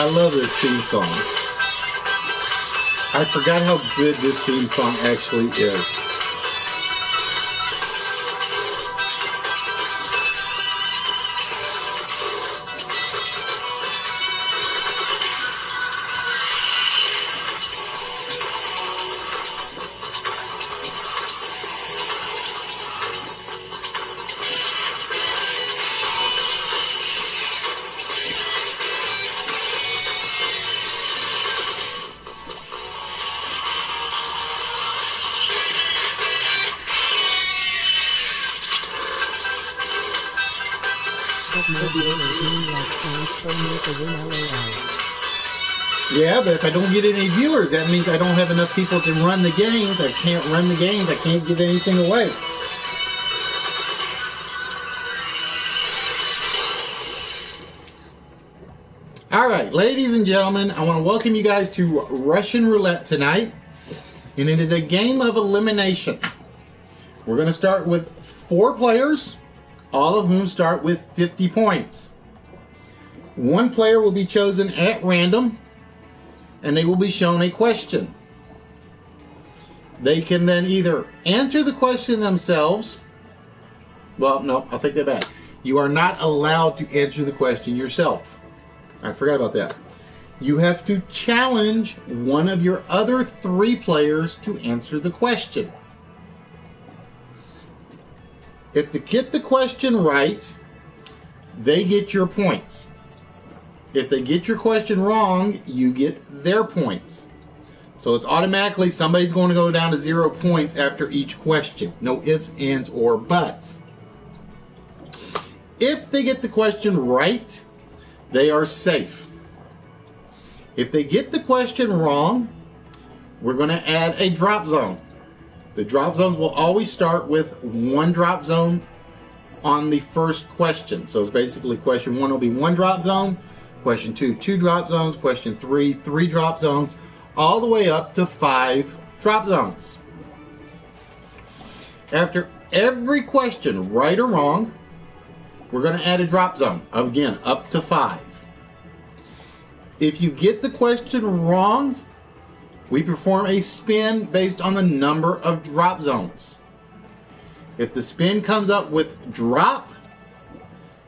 [SPEAKER 4] I love this theme song. I forgot how good this theme song actually is.
[SPEAKER 3] But no viewers mean less chance for me to win LOL.
[SPEAKER 4] Yeah, but if I don't get any viewers, that means I don't have enough people to run the games. I can't run the games. I can't give anything away. All right, ladies and gentlemen, I want to welcome you guys to Russian Roulette tonight. And it is a game of elimination. We're going to start with 4 players, all of whom start with 50 points. 1 player will be chosen at random, and they will be shown a question. They can then either answer the question themselves. Well, no, I'll take that back. You are not allowed to answer the question yourself. I forgot about that. You have to challenge one of your other 3 players to answer the question. If they get the question right, they get your points. If they get your question wrong, you get their points. So it's automatically somebody's going to go down to 0 points after each question. No ifs, ands, or buts. If they get the question right, they are safe. If they get the question wrong, we're going to add a drop zone. The drop zones will always start with 1 drop zone on the first question. So it's basically question 1 will be 1 drop zone, question 2, 2 drop zones, question 3, 3 drop zones, all the way up to 5 drop zones. After every question, right or wrong, we're going to add a drop zone, again, up to 5. If you get the question wrong, we perform a spin based on the number of drop zones. If the spin comes up with drop,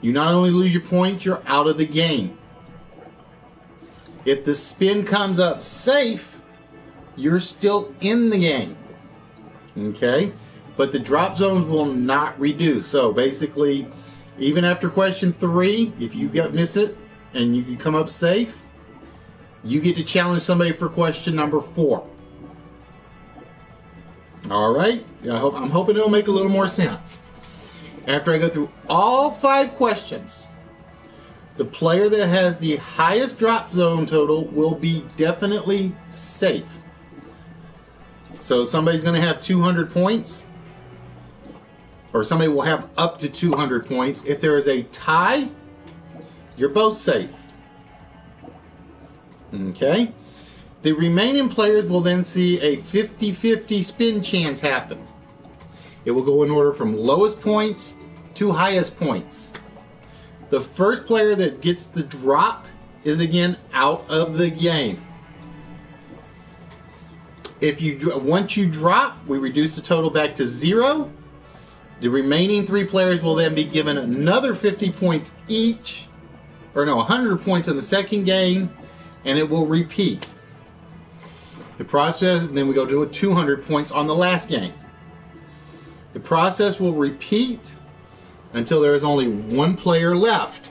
[SPEAKER 4] you not only lose your points, you're out of the game. If the spin comes up safe, you're still in the game. Okay? But the drop zones will not reduce. So basically, even after question 3, if you miss it and you come up safe, you get to challenge somebody for question number 4. All right? I'm hoping it'll make a little more sense. After I go through all 5 questions, the player that has the highest drop zone total will be definitely safe. So somebody's going to have 200 points, or somebody will have up to 200 points. If there is a tie, you're both safe. Okay? The remaining players will then see a 50-50 spin chance happen. It will go in order from lowest points to highest points. The first player that gets the drop is again out of the game. Once you drop, we reduce the total back to 0. The remaining 3 players will then be given another 50 points each, or no, 100 points in the second game, and it will repeat. The process, and then we go to 200 points on the last game. The process will repeat until there is only 1 player left.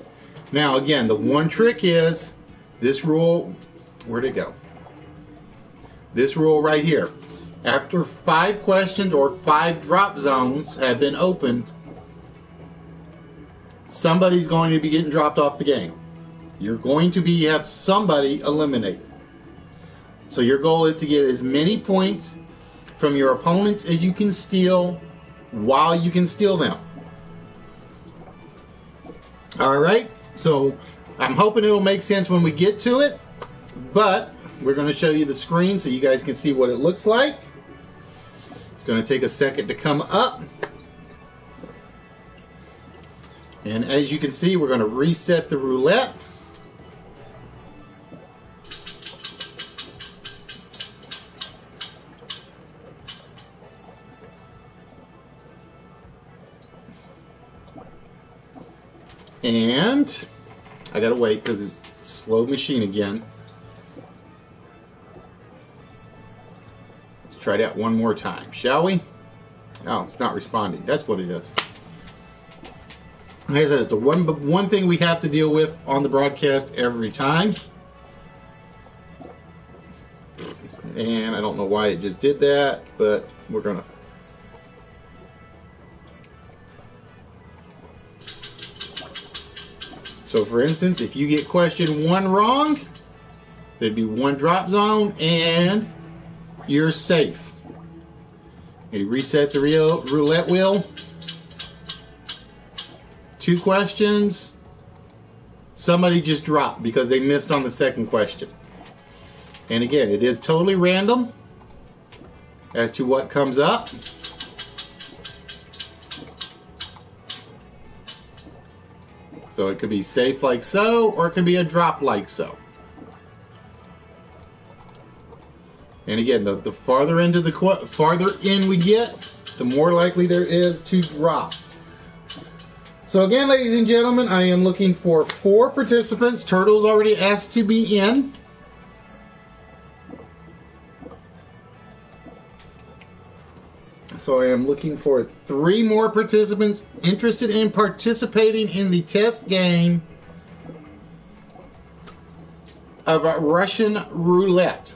[SPEAKER 4] Now again, the one trick is this rule, where'd it go? This rule right here. After 5 questions or 5 drop zones have been opened, somebody's going to be getting dropped off the game. You're going to have somebody eliminated. So your goal is to get as many points from your opponents as you can steal while you can steal them. Alright, so I'm hoping it'll make sense when we get to it, but we're going to show you the screen so you guys can see what it looks like. It's going to take a second to come up. And as you can see, we're going to reset the roulette. And I gotta wait because it's a slow machine again. Let's try that one more time, shall we? Oh, it's not responding. That's what it is. Like I said, it's the one thing we have to deal with on the broadcast every time. And I don't know why it just did that, but we're gonna. So for instance, if you get question 1 wrong, there'd be 1 drop zone and you're safe. You reset the roulette wheel. 2 questions. Somebody just dropped because they missed on the second question. And again, it is totally random as to what comes up. So it could be safe like so, or it could be a drop like so. And again, the farther into farther in we get, the more likely there is to drop. So again, ladies and gentlemen, I am looking for 4 participants. Turtle's already asked to be in. So I am looking for 3 more participants interested in participating in the test game of Russian Roulette.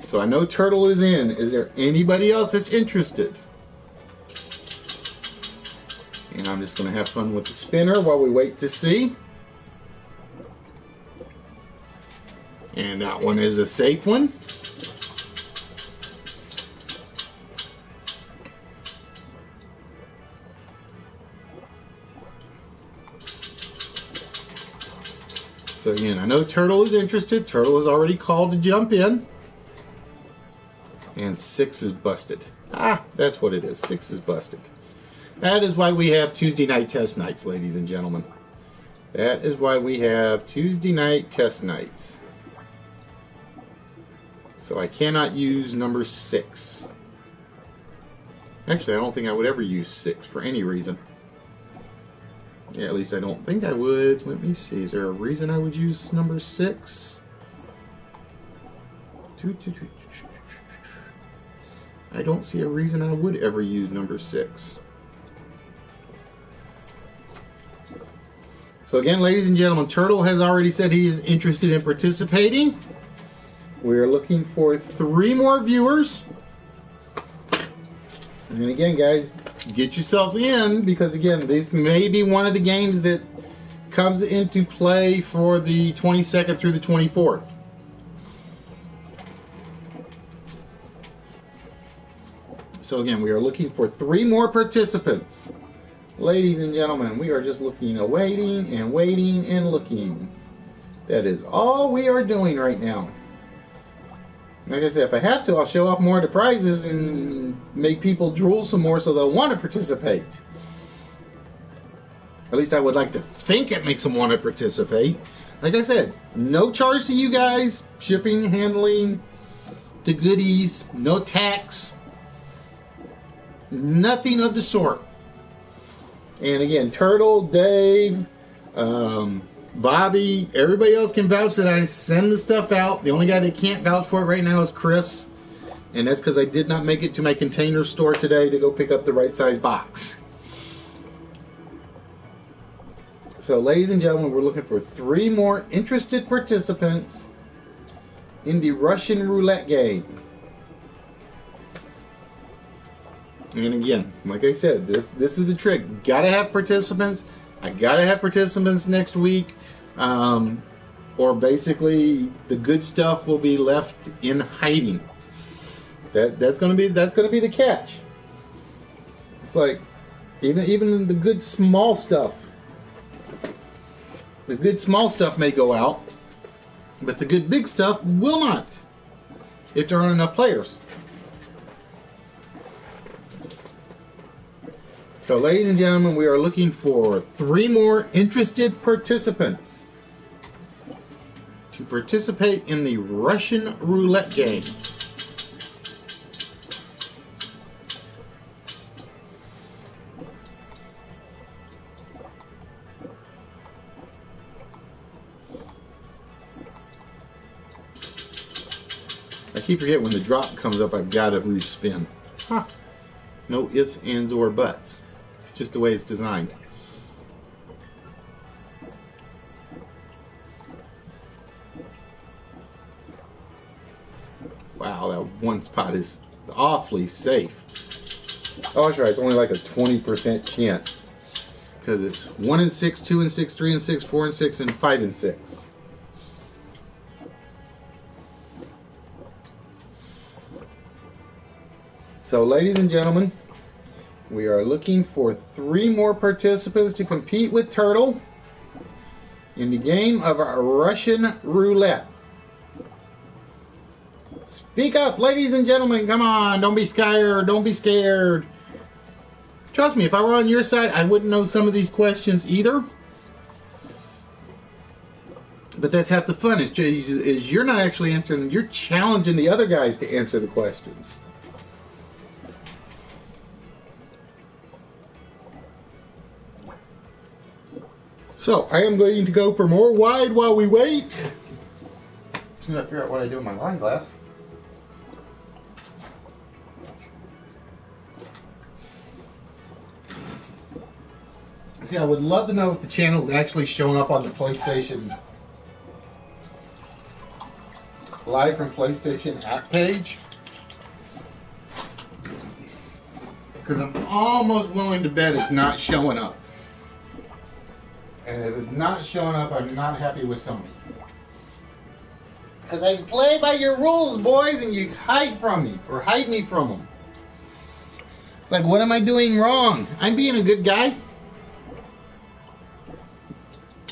[SPEAKER 4] So I know Turtle is in. Is there anybody else that's interested? And I'm just going to have fun with the spinner while we wait to see. And that one is a safe one. So again, I know Turtle is interested. Turtle is already called to jump in. And 6 is busted. Ah, that's what it is. 6 is busted. That is why we have Tuesday night test nights, ladies and gentlemen. That is why we have Tuesday night test nights. So I cannot use number 6. Actually, I don't think I would ever use 6 for any reason. Yeah, at least I don't think I would. Let me see. Is there a reason I would use number 6? I don't see a reason I would ever use number 6. So again, ladies and gentlemen, Turtle has already said he is interested in participating. We're looking for 3 more viewers. And again, guys, get yourselves in, because again, this may be one of the games that comes into play for the 22nd through the 24th. So again, we are looking for 3 more participants. Ladies and gentlemen, we are just looking, waiting and waiting and looking. That is all we are doing right now. Like I said, if I have to, I'll show off more of the prizes and make people drool some more so they'll want to participate. At least I would like to think it makes them want to participate. Like I said, no charge to you guys. Shipping, handling, the goodies, no tax. Nothing of the sort. And again, Turtle, Dave, Bobby, everybody else can vouch that I send the stuff out. The only guy that can't vouch for it right now is Chris. And that's because I did not make it to my Container store today to go pick up the right size box. So, ladies and gentlemen, we're looking for 3 more interested participants in the Russian Roulette Game. And again, like I said, this is the trick. Gotta have participants. I gotta have participants next week, or basically the good stuff will be left in hiding. That's gonna be the catch. It's like even the good small stuff. The good small stuff may go out, but the good big stuff will not, if there aren't enough players. So, ladies and gentlemen, we are looking for 3 more interested participants to participate in the Russian Roulette Game. I keep forgetting when the drop comes up, I've got to respin. Huh. No ifs, ands, or buts. It's just the way it's designed. Wow, that one spot is awfully safe. Oh, that's right. It's only like a 20% chance. Because it's 1 and 6, 2 and 6, 3 and 6, 4 and 6, and 5 and 6. So, ladies and gentlemen, we are looking for 3 more participants to compete with Turtle in the game of our Russian Roulette. Speak up, ladies and gentlemen. Come on. Don't be scared. Don't be scared. Trust me, if I were on your side, I wouldn't know some of these questions either. But that's half the fun, is you're not actually answering them. You're challenging the other guys to answer the questions. So, I am going to go for more wide while we wait. As soon as I figure out what I do with my wine glass. See, I would love to know if the channel is actually showing up on the PlayStation Live from PlayStation app page. Because I'm almost willing to bet it's not showing up. And if it's not showing up, I'm not happy with Sony. Because I play by your rules, boys, and you hide from me, or hide me from them. Like, what am I doing wrong? I'm being a good guy.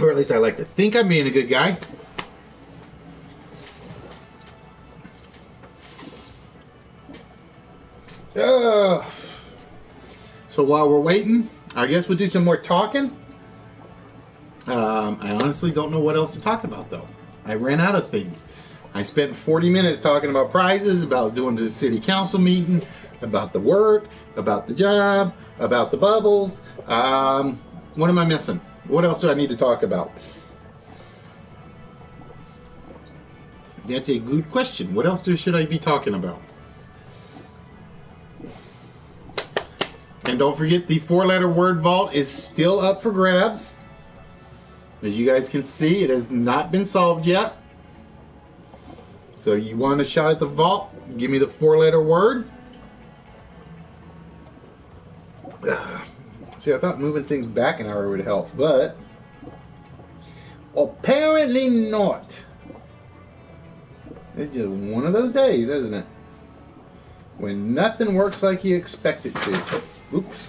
[SPEAKER 4] Or at least I like to think I'm being a good guy. So while we're waiting, I guess we'll do some more talking. I honestly don't know what else to talk about, though. I ran out of things. I spent 40 minutes talking about prizes, about doing the city council meeting, about the work, about the job, about the bubbles. What am I missing? What else do I need to talk about? That's a good question. What else should I be talking about? And don't forget, the 4-letter word vault is still up for grabs. As you guys can see, it has not been solved yet. So you want a shot at the vault? Give me the 4-letter word. See, I thought moving things back an hour would help, but apparently not. It's just one of those days, isn't it? When nothing works like you expect it to. Oops.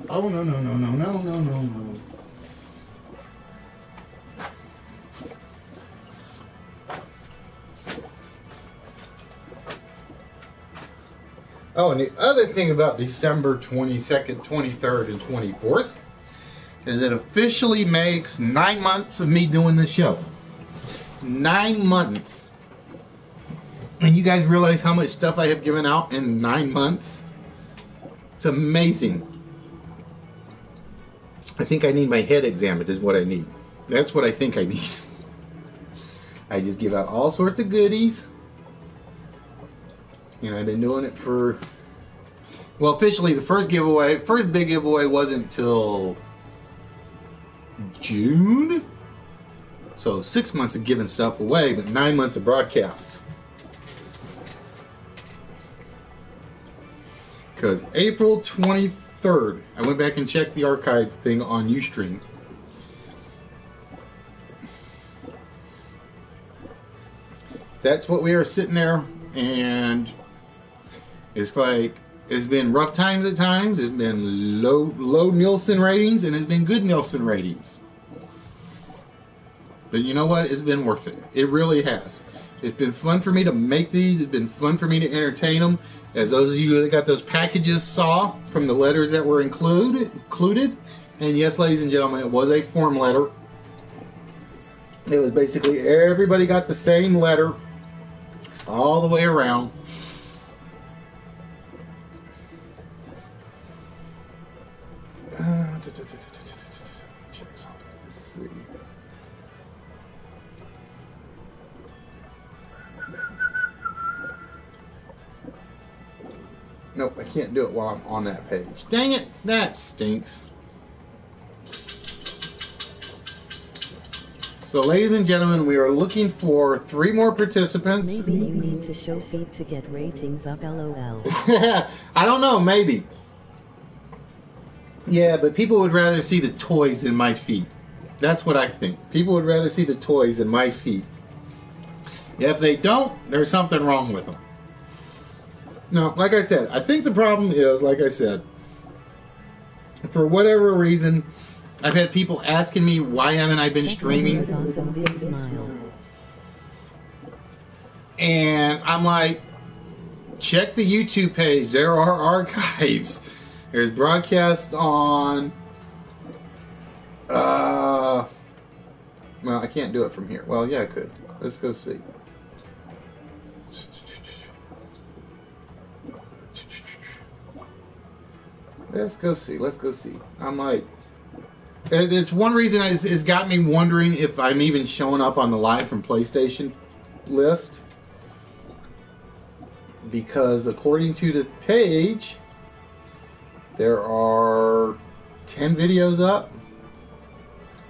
[SPEAKER 4] Oh, no, no, no, no, no, no, no, no. Oh, and the other thing about December 22nd, 23rd, and 24th is it officially makes 9 months of me doing this show. 9 months. And you guys realize how much stuff I have given out in 9 months? It's amazing. I think I need my head examined is what I need. That's what I think I need. I just give out all sorts of goodies. You know, I've been doing it for, well, officially the first big giveaway wasn't until June. So 6 months of giving stuff away, but 9 months of broadcasts. Because April 23rd, I went back and checked the archive thing on Ustream. That's what we are sitting there, and it's like, it's been rough times at times, it's been low Nielsen ratings, and it's been good Nielsen ratings. But you know what? It's been worth it. It really has. It's been fun for me to make these. It's been fun for me to entertain them. As those of you that got those packages saw from the letters that were included. And yes, ladies and gentlemen, it was a form letter. It was basically everybody got the same letter all the way around. Let's see. Nope, I can't do it while I'm on that page. Dang it, that stinks. So, ladies and gentlemen, we are looking for 3 more participants.
[SPEAKER 3] Maybe you need to show feet to get ratings up, lol.
[SPEAKER 4] I don't know, maybe. Yeah, but people would rather see the toys than my feet. That's what I think. People would rather see the toys than my feet. If they don't, there's something wrong with them. No, like I said, I think the problem is, like I said, for whatever reason, I've had people asking me why haven't I been streaming.
[SPEAKER 3] That was awesome, big smile.
[SPEAKER 4] And I'm like, check the YouTube page. There are archives. There's broadcast on... well, I can't do it from here. Well, yeah, I could. Let's go see. Let's go see. Let's go see. I'm like... It's one reason it's got me wondering if I'm even showing up on the Live from PlayStation list. Because according to the page, there are 10 videos up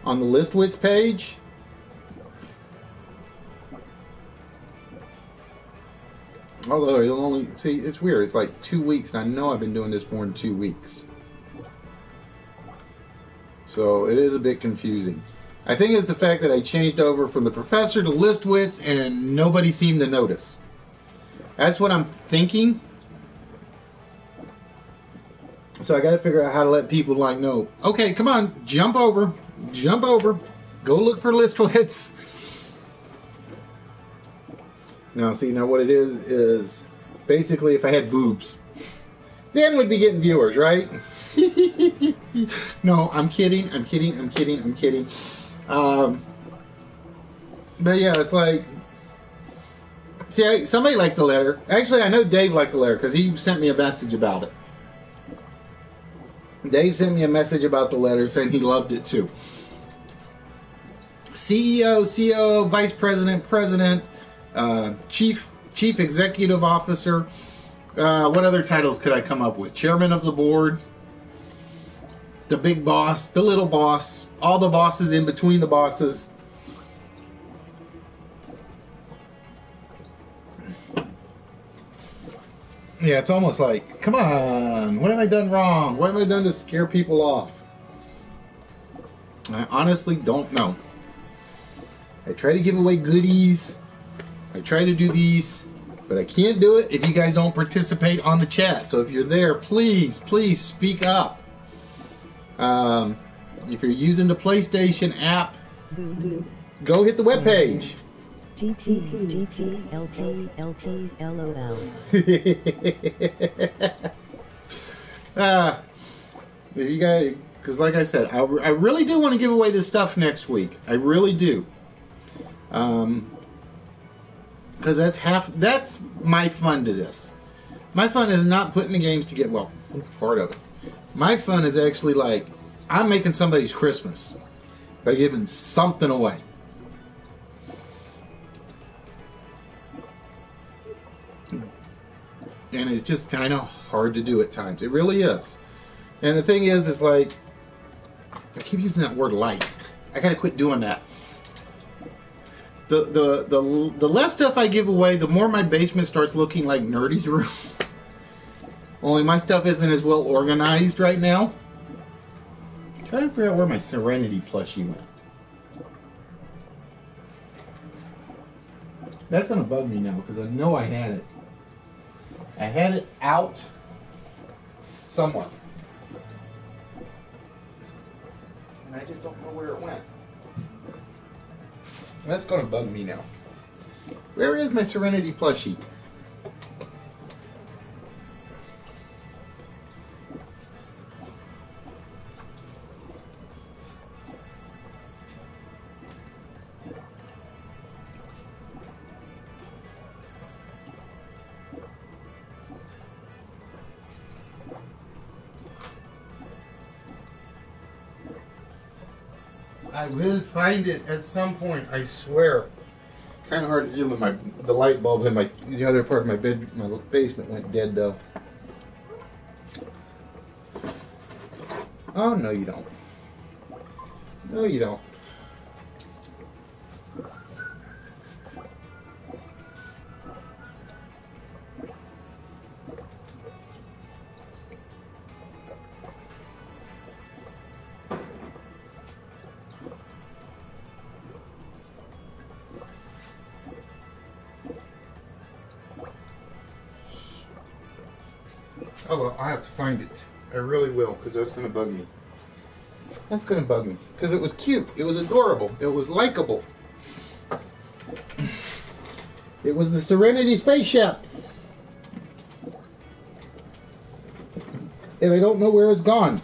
[SPEAKER 4] on the List Wits page. Although it'll only... See, it's weird. It's like 2 weeks, and I know I've been doing this more than 2 weeks. So it is a bit confusing. I think it's the fact that I changed over from the professor to List Wits and nobody seemed to notice. That's what I'm thinking. So I got to figure out how to let people like know. Okay, come on, jump over, go look for List Wits. Now, see, now what it is basically if I had boobs, then we'd be getting viewers, right? No, I'm kidding. But yeah, it's like, see, somebody liked the letter. Actually, I know Dave liked the letter because he sent me a message about it. Dave sent me a message about the letter saying he loved it too. CEO, COO, Vice President, President, Chief Executive Officer. What other titles could I come up with? Chairman of the board. The big boss, the little boss, all the bosses in between the bosses. Yeah, it's almost like, come on, what have I done wrong? What have I done to scare people off? I honestly don't know. I try to give away goodies. I try to do these, but I can't do it if you guys don't participate on the chat. So if you're there, please speak up. If you're using the PlayStation app, go hit the webpage.
[SPEAKER 3] GT, LT, LOL.
[SPEAKER 4] If you guys, because like I said, I really do want to give away this stuff next week. I really do. Because that's my fun to this. My fun is not putting the games together. Well, part of it. My fun is actually like, I'm making somebody's Christmas by giving something away. And it's just kind of hard to do at times. It really is. And the thing is, it's like, I keep using that word like. I gotta quit doing that. The less stuff I give away, the more my basement starts looking like Nerdy's room. Only my stuff isn't as well organized right now. I'm trying to figure out where my Serenity plushie went. That's gonna bug me now because I know I had it. I had it out somewhere. And I just don't know where it went. That's gonna bug me now. Where is my Serenity plushie? I will find it at some point, I swear. Kind of hard to do with the light bulb in the other part of my basement went dead though. Oh, no you don't. No you don't. Oh well, I have to find it. I really will, because that's going to bug me. That's going to bug me. Because it was cute. It was adorable. It was likable. It was the Serenity spaceship. And I don't know where it's gone.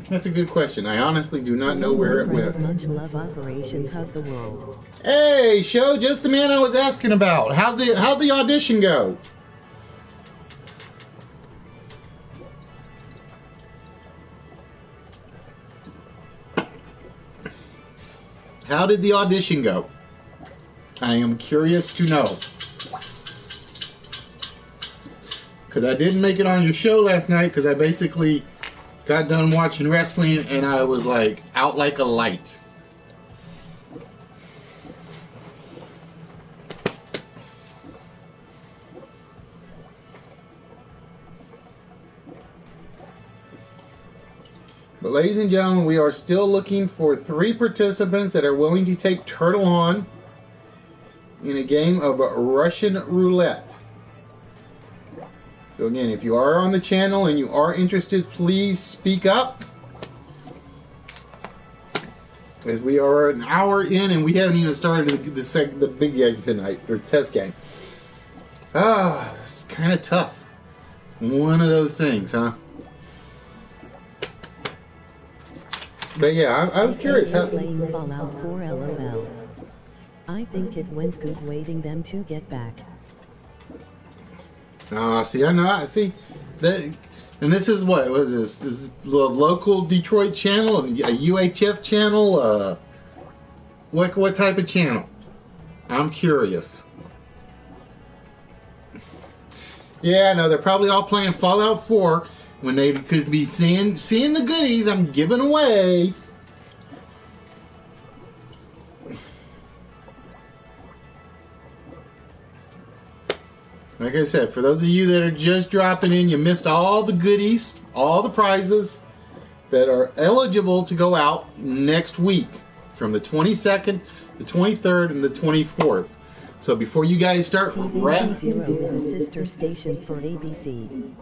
[SPEAKER 4] That's a good question. I honestly do not know where it went.
[SPEAKER 3] Much love, Operation Hug the World.
[SPEAKER 4] Hey, show, just the man I was asking about. How'd the audition go? How did the audition go? I am curious to know. Because I didn't make it on your show last night because I basically got done watching wrestling and I was like out like a light. But ladies and gentlemen, we are still looking for 3 participants that are willing to take Turtle on in a game of Russian Roulette. So again, if you are on the channel and you are interested, please speak up. As we are an hour in and we haven't even started the big game tonight, or test game. It's kind of tough. One of those things, huh? But yeah, I was curious how.
[SPEAKER 3] Playing Fallout 4 LOL. I think it went good waiting them to get back.
[SPEAKER 4] See, I know. See, that, and this is what was this? This is the local Detroit channel, a UHF channel. What type of channel? I'm curious. Yeah, no, they're probably all playing Fallout 4 when they could be seeing the goodies I'm giving away. Like I said, for those of you that are just dropping in, you missed all the goodies, all the prizes that are eligible to go out next week from the 22nd, the 23rd, and the 24th. So before you guys start
[SPEAKER 3] TV 0 is a sister station for ABC.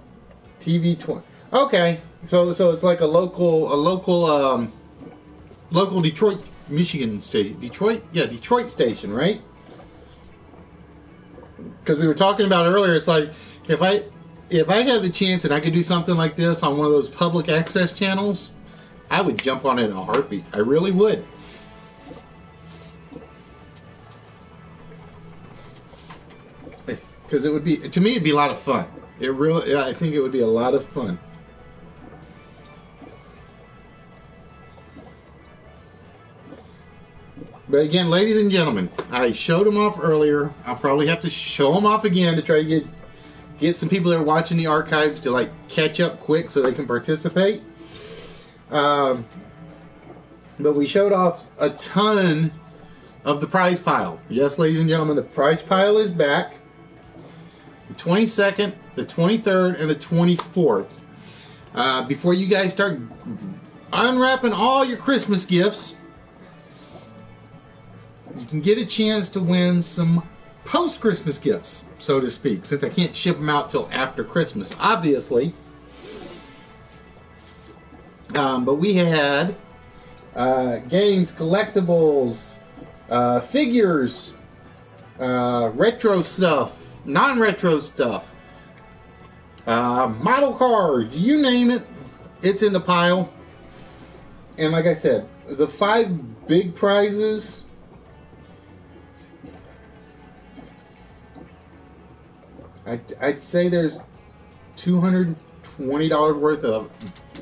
[SPEAKER 4] TV 20. Okay, so it's like a local Detroit, Michigan station. Detroit station, right? Because we were talking about earlier, it's like if I had the chance and I could do something like this on one of those public access channels, I would jump on it in a heartbeat. I really would. Because it would be, to me, it'd be a lot of fun. I think it would be a lot of fun. But again, ladies and gentlemen, I showed them off earlier. I'll probably have to show them off again to try to get some people that are watching the archives to like catch up quick so they can participate. But we showed off a ton of the prize pile. Yes, ladies and gentlemen, the prize pile is back. The 22nd, the 23rd, and the 24th. Before you guys start unwrapping all your Christmas gifts, you can get a chance to win some post-Christmas gifts, so to speak, since I can't ship them out till after Christmas, obviously. But we had games, collectibles, figures, retro stuff, non-retro stuff, model cars, you name it, it's in the pile. And like I said, the 5 big prizes, I'd say there's $220 worth of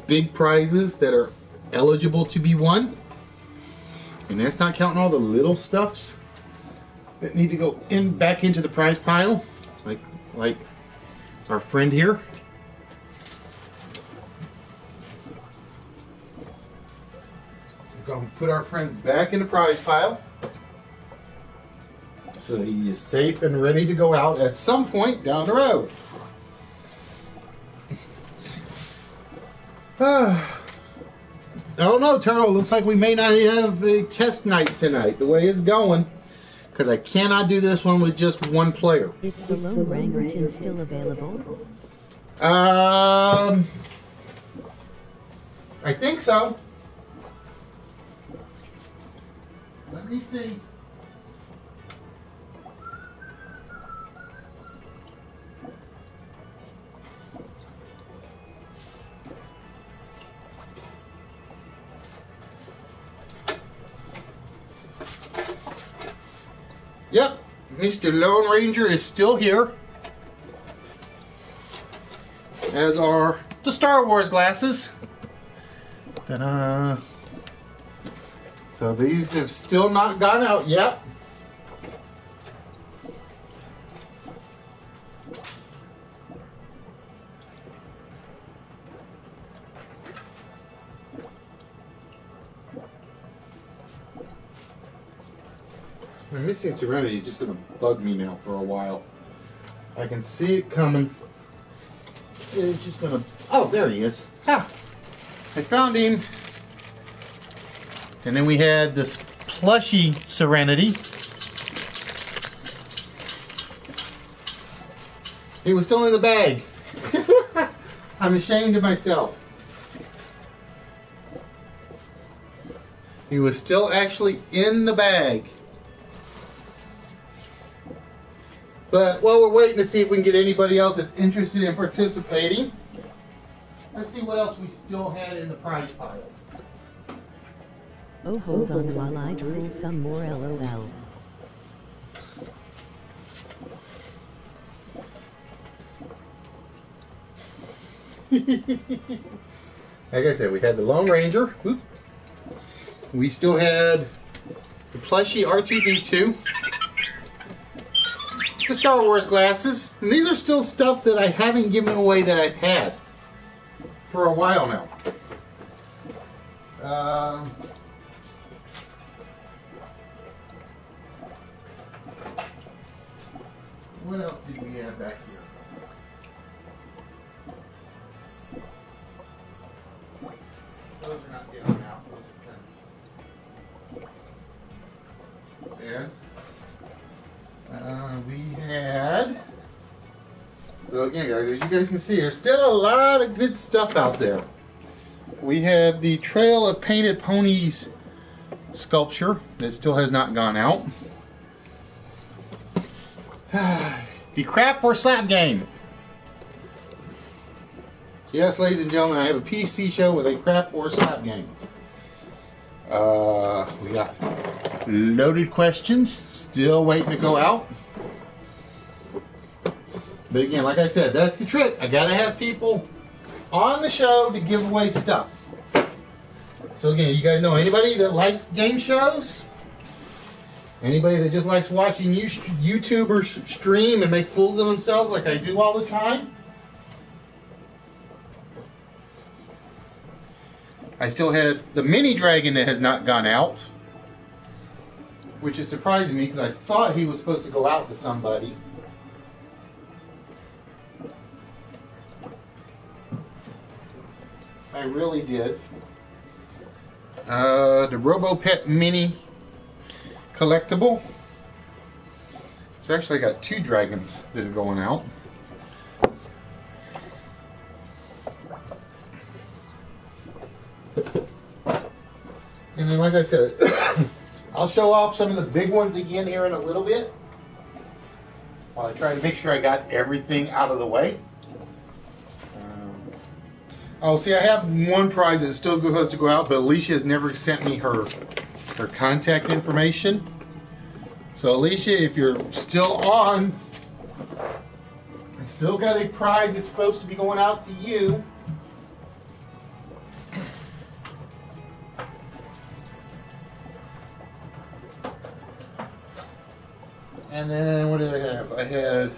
[SPEAKER 4] big prizes that are eligible to be won. And that's not counting all the little stuffs that need to go back into the prize pile, like our friend here. We're going to put our friend back in the prize pile so that he is safe and ready to go out at some point down the road. I don't know, Turtle. It looks like we may not have a test night tonight, the way it's going. Because I cannot do this one with just one player.
[SPEAKER 3] Is the Lone Rangerton still available?
[SPEAKER 4] I think so. Let me see. Yep, Mr. Lone Ranger is still here, as are the Star Wars glasses. Ta-da! So these have still not gone out yet. Missing Serenity is just going to bug me now for a while. I can see it coming. It's just going to... Oh, there he is. Ha! I found him. And then we had this plushy Serenity. He was still in the bag. I'm ashamed of myself. He was still actually in the bag. But while we're waiting to see if we can get anybody else that's interested in participating, let's see what else we still had in the prize pile.
[SPEAKER 3] Oh, hold on while I drool some more, LOL.
[SPEAKER 4] Like I said, we had the Lone Ranger. Whoop. We still had the plushie R2-D2. The Star Wars glasses. And these are still stuff that I haven't given away that I've had for a while now. What else did we have back here? Those are not getting out. Those are and we had, so again guys, as you guys can see, there's still a lot of good stuff out there. We have the Trail of Painted Ponies sculpture that still has not gone out. The Crap or Slap game. Yes, ladies and gentlemen, I have a PC show with a Crap or Slap game. We got Loaded Questions, still waiting to go out. But again, like I said, that's the trick. I gotta have people on the show to give away stuff. So again, you guys know anybody that likes game shows? Anybody that just likes watching YouTubers stream and make fools of themselves like I do all the time? I still had the mini dragon that has not gone out, which is surprising me because I thought he was supposed to go out to somebody. I really did. The RoboPet Mini collectible. So actually I got 2 dragons that are going out. And then like I said, I'll show off some of the big ones again here in a little bit, while I try to make sure I got everything out of the way. Oh, see, I have one prize that still has to go out, but Alicia has never sent me her contact information. So Alicia, if you're still on, I still got a prize that's supposed to be going out to you. And then what did I have? I had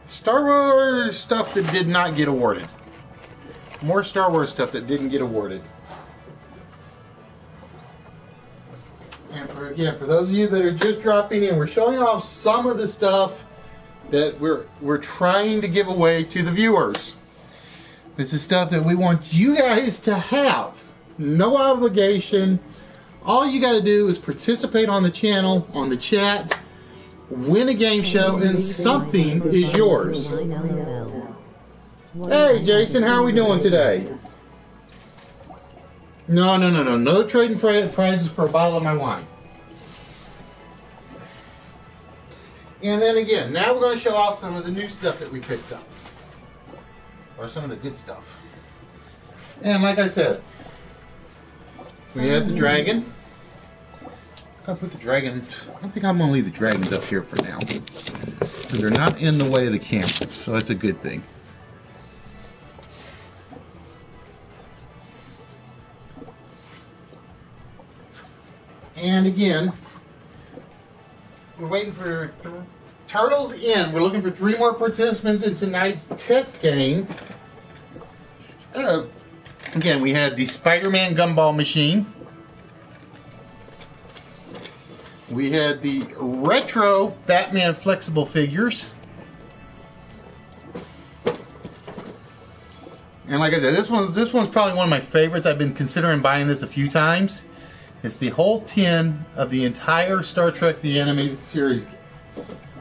[SPEAKER 4] Star Wars stuff that did not get awarded. More Star Wars stuff that didn't get awarded. And for those of you that are just dropping in, we're showing off some of the stuff that we're trying to give away to the viewers. This is stuff that we want you guys to have. No obligation. All you got to do is participate on the channel, on the chat, win a game show, and something is yours. Hey, Jason, how are we doing today? No. No trading prizes for a bottle of my wine. And then again, now we're going to show off some of the new stuff that we picked up. Or some of the good stuff. And like I said, we had the dragon. I'll put the dragon. I don't think I'm going to leave the dragons up here for now. Because they're not in the way of the camera. So that's a good thing. And again, we're waiting for Turtles in. We're looking for 3 more participants in tonight's test game. Again, we had the Spider-Man gumball machine. We had the retro Batman flexible figures. And like I said, this one's probably one of my favorites. I've been considering buying this a few times. It's the whole tin of the entire Star Trek the Animated Series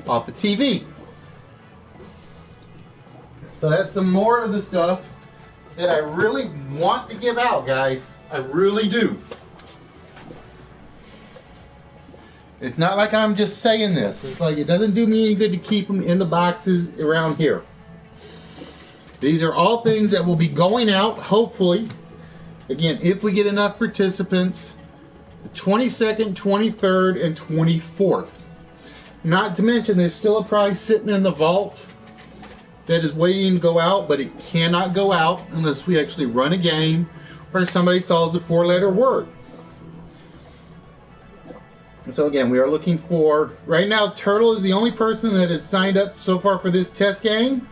[SPEAKER 4] off the TV. So that's some more of the stuff that I really want to give out, guys. I really do. It's not like I'm just saying this. It's like it doesn't do me any good to keep them in the boxes around here. These are all things that will be going out, hopefully. Again, if we get enough participants, the 22nd, 23rd, and 24th. Not to mention, there's still a prize sitting in the vault that is waiting to go out, but it cannot go out unless we actually run a game or somebody solves a 4-letter word. And so again, we are looking for, right now, Turtle is the only person that has signed up so far for this test game.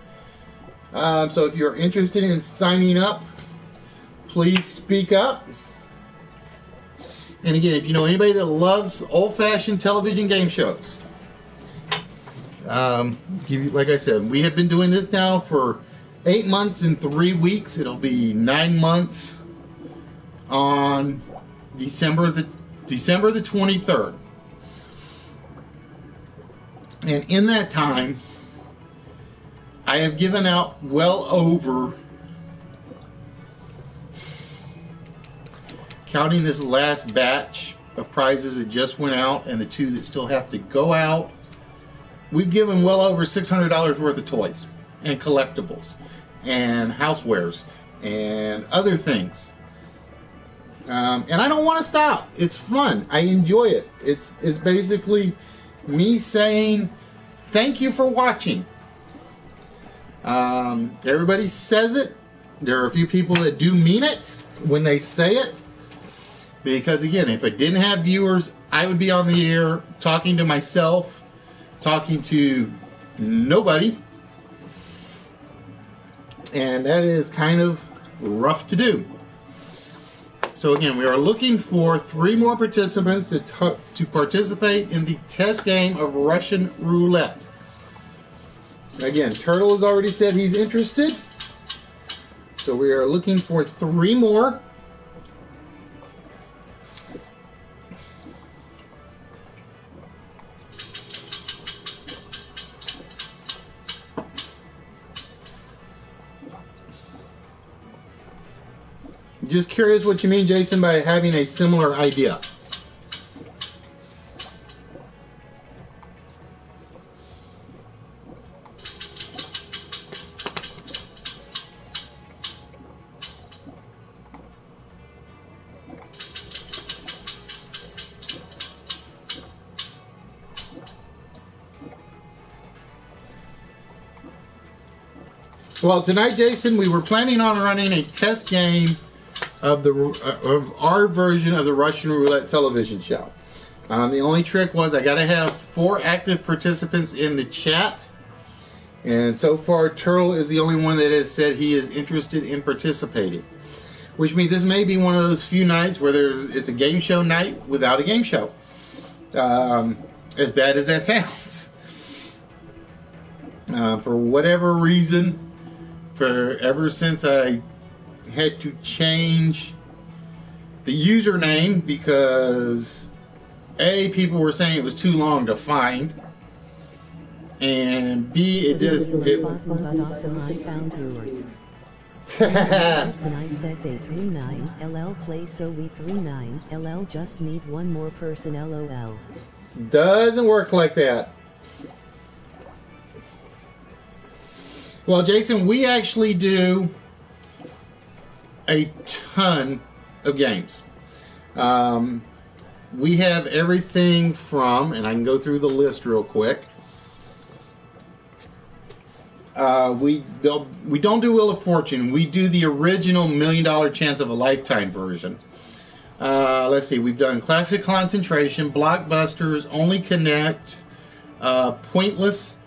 [SPEAKER 4] So if you're interested in signing up, please speak up. And again, if you know anybody that loves old-fashioned television game shows, like I said, we have been doing this now for 8 months and 3 weeks. It'll be 9 months on December the 23rd. And in that time, I have given out well over, counting this last batch of prizes that just went out and the 2 that still have to go out, we've given well over $600 worth of toys and collectibles and housewares and other things. And I don't want to stop. It's fun. I enjoy it. It's basically me saying thank you for watching. Everybody says it. There are a few people that do mean it when they say it. Because again, if I didn't have viewers, I would be on the air talking to myself, talking to nobody. And that is kind of rough to do. So again, we are looking for 3 more participants to participate in the test game of Russian Roulette. Again, Turtle has already said he's interested. So we are looking for 3 more. Just curious what you mean, Jason, by having a similar idea. Well, tonight, Jason, we were planning on running a test game of our version of the Russian Roulette television show. The only trick was I got to have 4 active participants in the chat. And so far, Turtle is the only one that has said he is interested in participating. Which means this may be one of those few nights where it's a game show night without a game show. As bad as that sounds. For whatever reason, ever since I had to change the username because A, people were saying it was too long to find, and B, it just
[SPEAKER 3] but awesome, I found yours. When I said they 39 LL play, so we 39 LL just need one more person, LOL.
[SPEAKER 4] doesn't work like that. Well, Jason, we actually do a ton of games. We have everything from, and I can go through the list real quick. We don't do Wheel of Fortune. We do the original $1 Million Chance of a Lifetime version. Let's see. We've done Classic Concentration, Blockbusters, Only Connect, Pointless.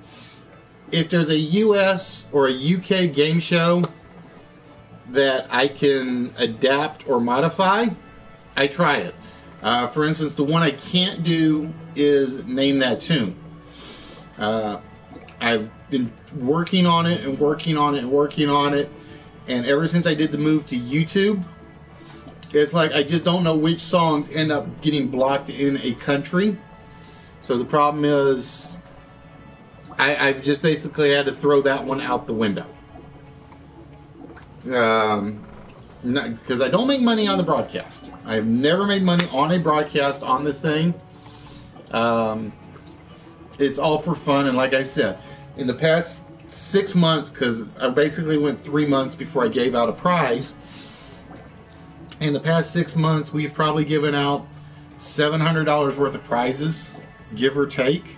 [SPEAKER 4] If there's a US or a UK game show that I can adapt or modify, I try it. For instance, the one I can't do is Name That Tune. I've been working on it and working on it and working on it, and ever since I did the move to YouTube, it's like I just don't know which songs end up getting blocked in a country. So the problem is I've just basically had to throw that one out the window. Because I don't make money on the broadcast. I've never made money on a broadcast on this thing. It's all for fun, and like I said, in the past 6 months, because I basically went 3 months before I gave out a prize, in the past 6 months we've probably given out $700 worth of prizes, give or take.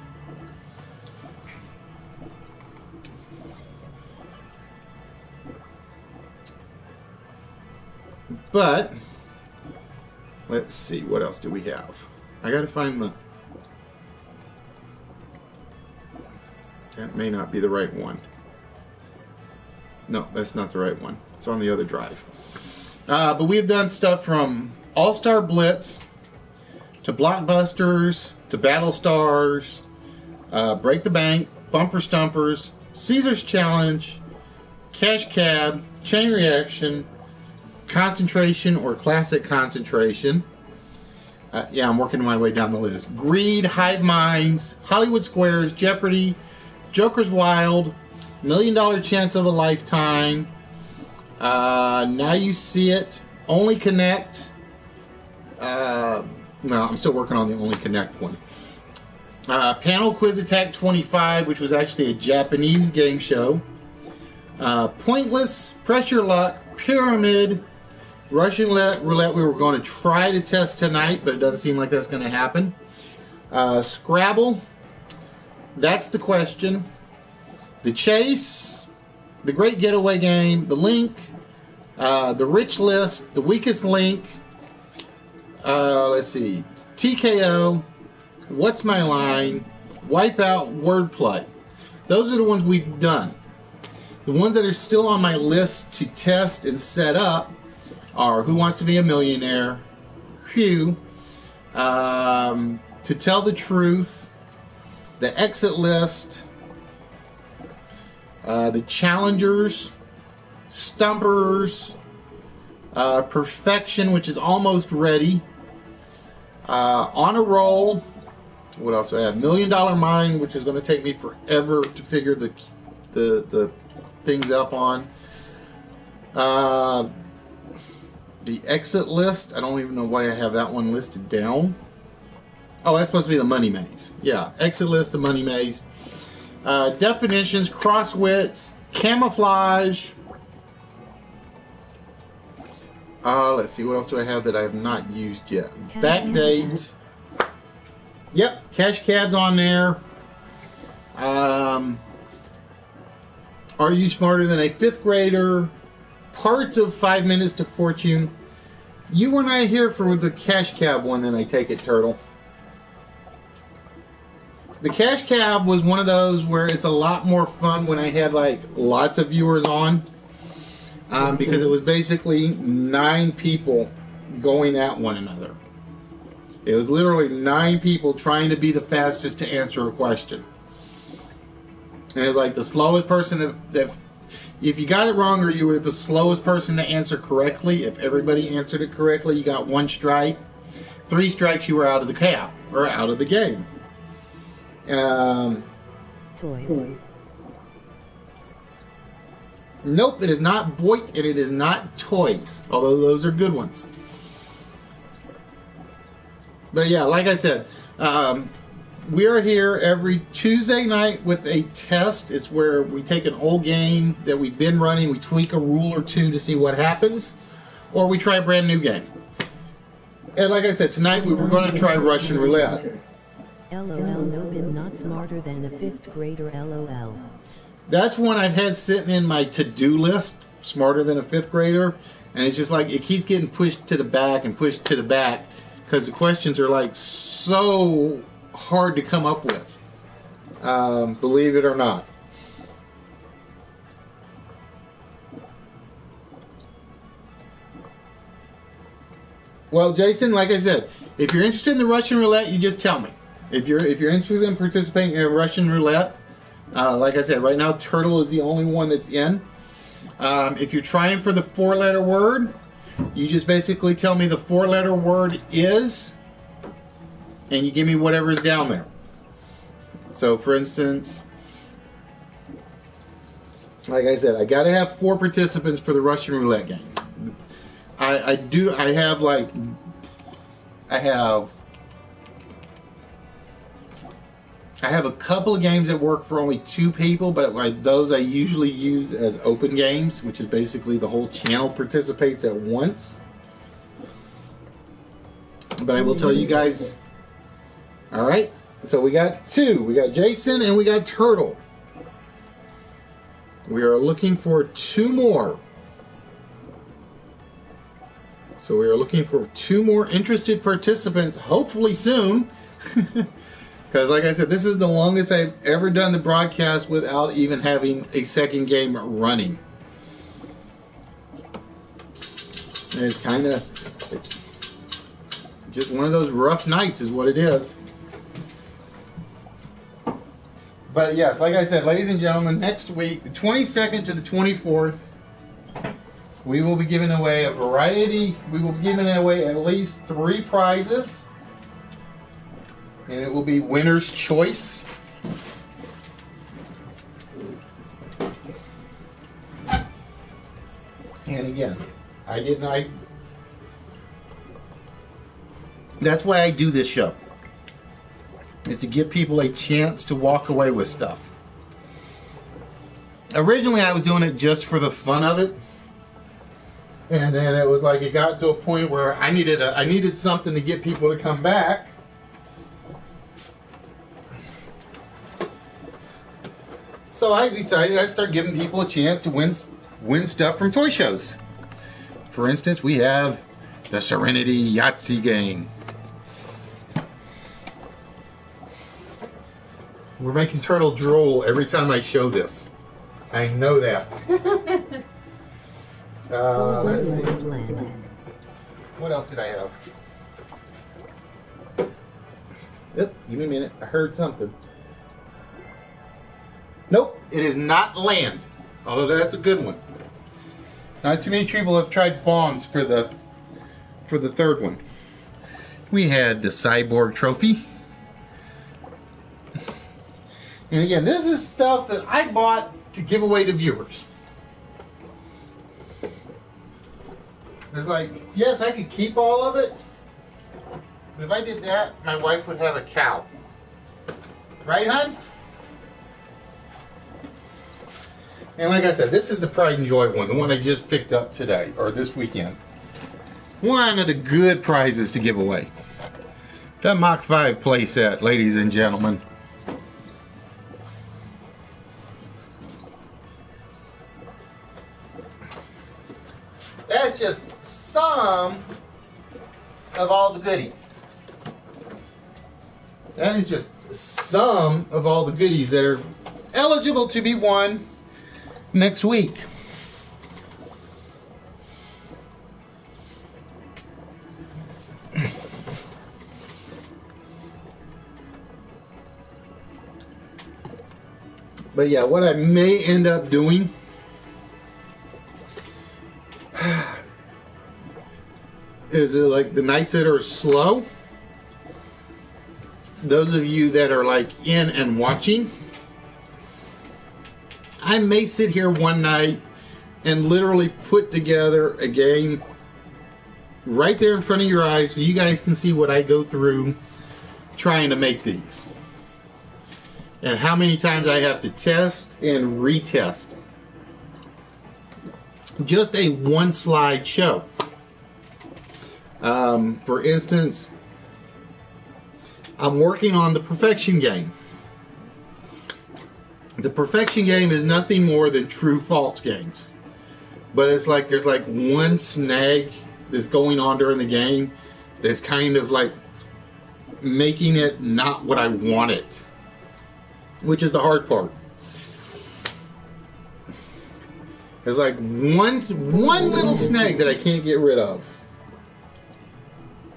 [SPEAKER 4] But let's see, what else do we have? I gotta find the... That may not be the right one. No, that's not the right one. It's on the other drive. But we've done stuff from All-Star Blitz to Blockbusters to Battle Stars, Break the Bank, Bumper Stumpers, Caesar's Challenge, Cash Cab, Chain Reaction, Concentration or Classic Concentration. Yeah, I'm working my way down the list. Greed, Hive Minds, Hollywood Squares, Jeopardy, Joker's Wild, $1 Million Chance of a Lifetime, Now You See It, Only Connect. No, I'm still working on the Only Connect one. Panel Quiz Attack 25, which was actually a Japanese game show. Pointless, Pressure Luck, Pyramid, Russian Roulette we were going to try to test tonight, but it doesn't seem like that's going to happen. Scrabble, That's the Question, The Chase, The Great Getaway Game, The Link, The Rich List, The Weakest Link, let's see, TKO, What's My Line, Wipeout, Wordplay. Those are the ones we've done. The ones that are still on my list to test and set up are Who Wants to Be a Millionaire, Phew, To Tell the Truth, The Exit List, The Challengers, Stumpers, Perfection, which is almost ready, On a Roll. What else do I have? $1 Million Mine, which is going to take me forever to figure the things up on. The Exit List. I don't even know why I have that one listed down. Oh, that's supposed to be the Money Maze. Yeah, Exit List, the Money Maze. Definitions, Crosswits, Camouflage. Let's see, what else do I have that I have not used yet? Backdate. Yep, Cash Cab's on there. Are You Smarter Than a Fifth Grader? Parts of 5 Minutes to Fortune. You were not here for the Cash Cab one, then I take it, Turtle. The cash cab was one of those where it's a lot more fun when I had like lots of viewers on, because it was basically 9 people going at one another. It was literally 9 people trying to be the fastest to answer a question. And it was like the slowest person that if you got it wrong or you were the slowest person to answer correctly, if everybody answered it correctly, you got 1 strike. 3 strikes, you were out of the cab or out of the game.
[SPEAKER 3] Toys.
[SPEAKER 4] Nope, it is not Boit and it is not Toys, although those are good ones. But yeah, like I said, we are here every Tuesday night with a test. It's where we take an old game that we've been running, we tweak a rule or two to see what happens, or we try a brand new game. And like I said, tonight we were going to try Russian Roulette.
[SPEAKER 3] LOL, no been not smarter than a 5th grader, LOL.
[SPEAKER 4] That's one I've had sitting in my to-do list, smarter than a 5th grader, and it's just like it keeps getting pushed to the back and pushed to the back because the questions are like so hard to come up with, believe it or not. Well, Jason, like I said, if you're interested in the Russian Roulette, you just tell me. If you're interested in participating in Russian Roulette, like I said, right now Turtle is the only one that's in. If you're trying for the 4-letter word, you just basically tell me the 4-letter word is, and you give me whatever's down there. So, for instance, like I said, I got to have 4 participants for the Russian Roulette game. I have a couple of games that work for only 2 people, but those I usually use as open games, which is basically the whole channel participates at once. But I will tell you guys. All right, so we got 2. We got Jason and we got Turtle. We are looking for 2 more. So we are looking for 2 more interested participants, hopefully soon. Because like I said, this is the longest I've ever done the broadcast without even having a second game running. And it's kind of just one of those rough nights is what it is. But yes, like I said, ladies and gentlemen, next week, the 22nd to the 24th, we will be giving away a variety. We will be giving away at least 3 prizes. And it will be winner's choice. And again, that's why I do this show. Is to give people a chance to walk away with stuff. Originally I was doing it just for the fun of it. And then it was like it got to a point where I needed something to get people to come back. So I decided I'd start giving people a chance to win stuff from toy shows. For instance, we have the Serenity Yahtzee game. We're making Turtle drool every time I show this. I know that. Let's see. What else did I have? Yep, give me a minute. I heard something. Nope, it is not land. Although that's a good one. Not too many people have tried bonds for the third one. We had the Cyborg Trophy. And again, this is stuff that I bought to give away to viewers. It's like, yes, I could keep all of it. But if I did that, my wife would have a cow. Right, hon? And like I said, this is the Pride and Joy one, the one I just picked up today, or this weekend. One of the good prizes to give away. That Mach 5 playset, ladies and gentlemen. That's just some of all the goodies. That is just some of all the goodies that are eligible to be won next week. But yeah, what I may end up doing is like the nights that are slow, those of you that are like in and watching, I may sit here one night and literally put together a game right there in front of your eyes so you guys can see what I go through trying to make these. And how many times I have to test and retest. Just a one slide show. For instance, I'm working on the perfection game. The perfection game is nothing more than true-false games. But it's like there's like one snag that's going on during the game that's kind of like making it not what I want it. Which is the hard part. There's like one little snag that I can't get rid of.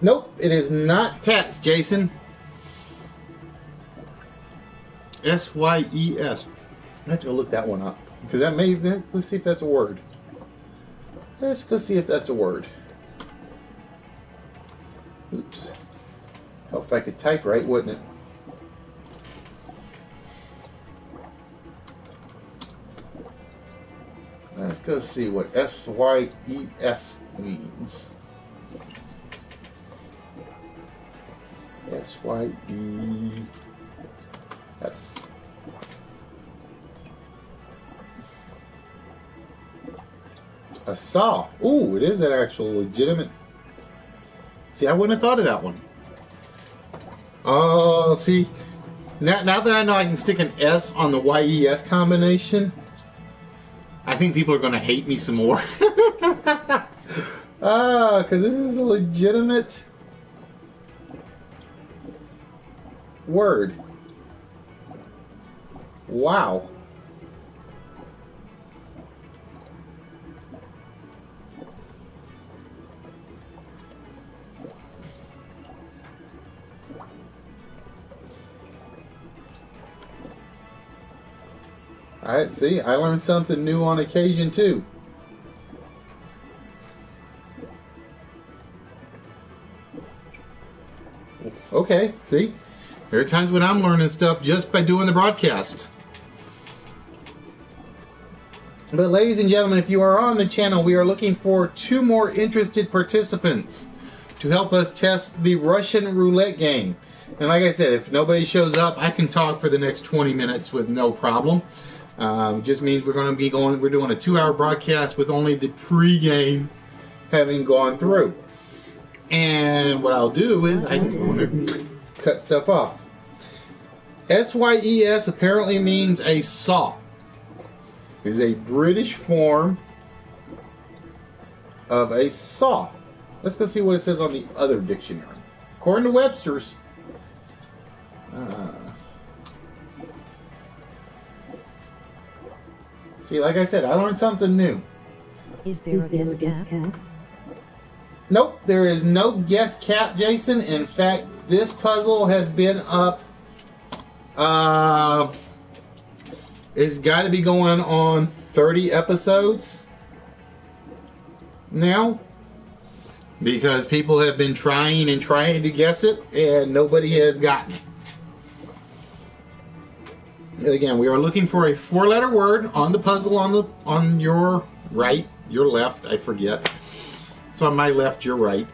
[SPEAKER 4] Nope, it is not tats, Jason. S-Y-E-S. I have to go look that one up. Because that may... Let's see if that's a word. Let's go see if that's a word. Oops. Help if I could type right, wouldn't it? Let's go see what S-Y-E-S means. S-Y-E-S. A saw. Ooh, it is an actual legitimate. See, I wouldn't have thought of that one. Oh, see. Now that I know I can stick an S on the Y-E-S combination, I think people are going to hate me some more. Because this is a legitimate word. Wow. Alright, see, I learned something new on occasion too. Okay, see, there are times when I'm learning stuff just by doing the broadcast. But ladies and gentlemen, if you are on the channel, we are looking for 2 more interested participants to help us test the Russian Roulette Game. And like I said, if nobody shows up, I can talk for the next 20 minutes with no problem. Just means we're doing a 2-hour broadcast with only the pre-game having gone through. And what I'll do is I'm going to cut stuff off. S-Y-E-S apparently means a saw. It is a British form of a saw. Let's go see what it says on the other dictionary. According to Webster's, see, like I said, I learned something new.
[SPEAKER 3] Is there a guess cap?
[SPEAKER 4] Nope, there is no guess cap, Jason. In fact, this puzzle has been up. It's got to be going on 30 episodes now. Because people have been trying to guess it, and nobody has gotten it. Again, we are looking for a 4-letter word on the puzzle on your right, your left, I forget. It's on my left, your right.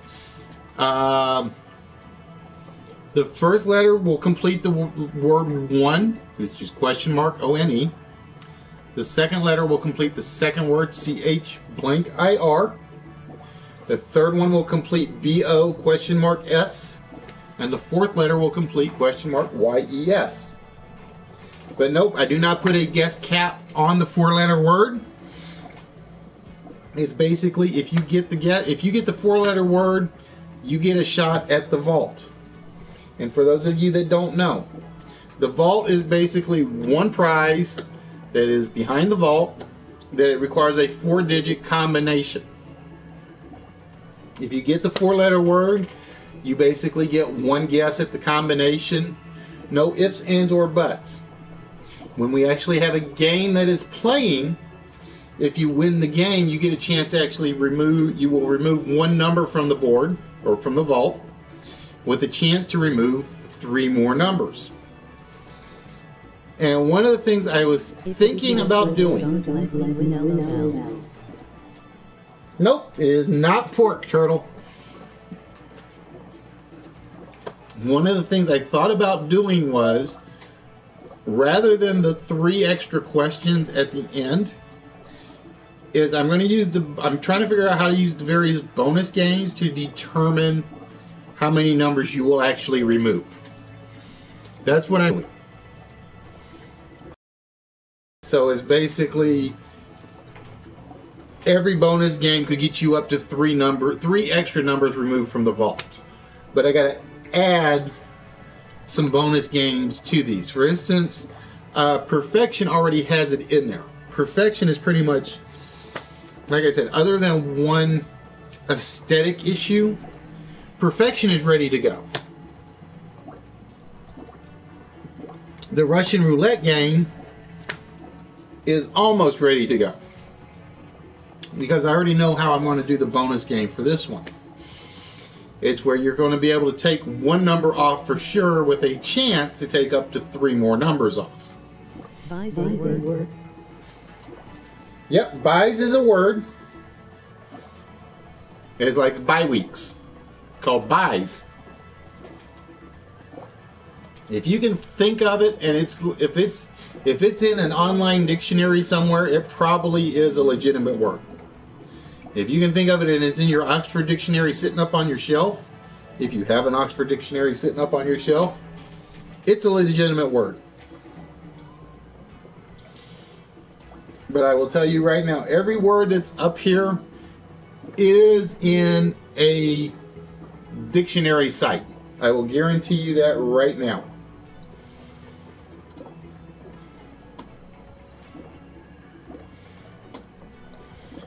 [SPEAKER 4] The first letter will complete the word one, which is question mark O-N-E. The second letter will complete the second word, C-H blank I-R. The third one will complete B-O question mark S. And the fourth letter will complete question mark Y-E-S. But nope, I do not put a guess cap on the 4-letter word. It's basically if you get the 4-letter word, you get a shot at the vault. And for those of you that don't know, The vault is basically one prize that is behind the vault that it requires a 4-digit combination. If you get the 4-letter word, you basically get one guess at the combination. No ifs, ands, or buts. When we actually have a game that is playing, if you win the game, you get a chance to actually you will remove one number from the board, or from the vault, with a chance to remove 3 more numbers. And one of the things I was thinking about doing... Nope, it is not pork turtle. One of the things I thought about doing was, rather than the 3 extra questions at the end, is I'm trying to figure out how to use the various bonus games to determine how many numbers you will actually remove. That's what I'm doing. So it's basically every bonus game could get you up to 3 extra numbers removed from the vault. But I gotta add some bonus games to these. For instance, Perfection already has it in there. Perfection is pretty much, like I said, other than one aesthetic issue, Perfection is ready to go. The Russian Roulette Game is almost ready to go, because I already know how I'm going to do the bonus game for this one. It's where you're going to be able to take one number off for sure, with a chance to take up to 3 more numbers off.
[SPEAKER 3] Buys a word.
[SPEAKER 4] Yep, buys is a word. It's like bye weeks. It's called buys. If you can think of it, and if it's in an online dictionary somewhere, it probably is a legitimate word. If you can think of it and it's in your Oxford Dictionary sitting up on your shelf, if you have an Oxford Dictionary sitting up on your shelf, it's a legitimate word. But I will tell you right now, every word that's up here is in a dictionary site. I will guarantee you that right now.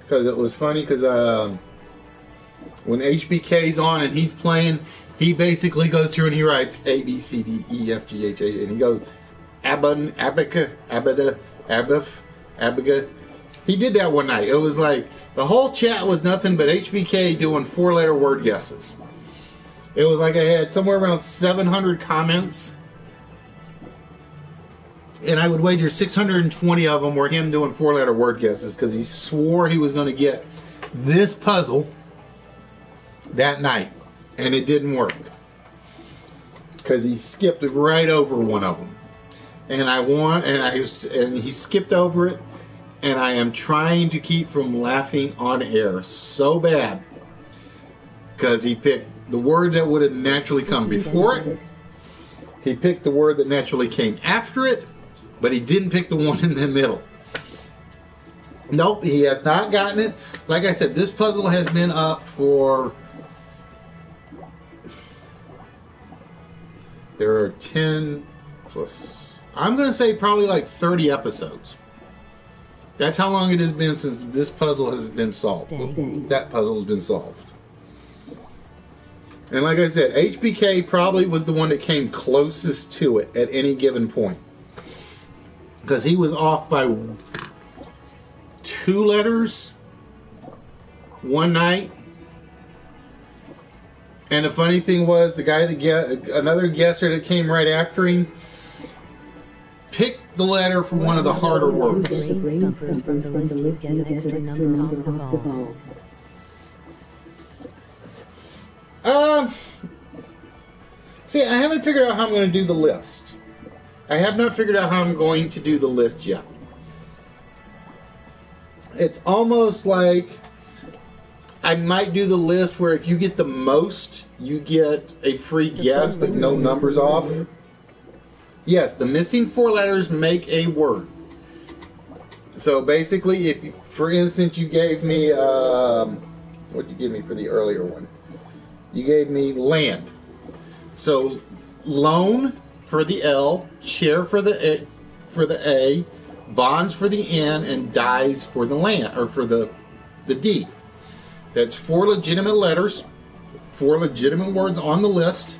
[SPEAKER 4] Because it was funny, because when HBK's on and he's playing, he basically goes through and he writes A, B, C, D, E, F, G, H, A, and he goes Abun, Abaca, Abada, Abif, Abiga. He did that one night. It was like the whole chat was nothing but HBK doing 4-letter word guesses. It was like I had somewhere around 700 comments, and I would wager 620 of them were him doing 4-letter word guesses, because he swore he was going to get this puzzle that night, and it didn't work, because he skipped right over one of them, and he skipped over it, and I am trying to keep from laughing on air so bad, because he picked the word that would have naturally come before it. He picked the word that naturally came after it, but he didn't pick the one in the middle. Nope, he has not gotten it. Like I said, this puzzle has been up for... There are 10 plus... I'm going to say probably like 30 episodes. That's how long it has been since this puzzle has been solved. That puzzle has been solved. And like I said, HBK probably was the one that came closest to it at any given point, because he was off by 2 letters one night. And the funny thing was, the guy another guesser that came right after him picked the letter for one of the harder words.
[SPEAKER 3] From the list would get an extra number off the ball.
[SPEAKER 4] See, I haven't figured out how I'm going to do the list. I have not figured out how I'm going to do the list yet. It's almost like I might do the list where if you get the most, you get a free guess, but no numbers off. Yes, the missing 4 letters make a word. So basically, if, for instance, you gave me, what did you give me for the earlier one? You gave me land. So loan for the L, chair for the A, bonds for the N, and dies for the land, or for the D. That's 4 legitimate letters, 4 legitimate words on the list.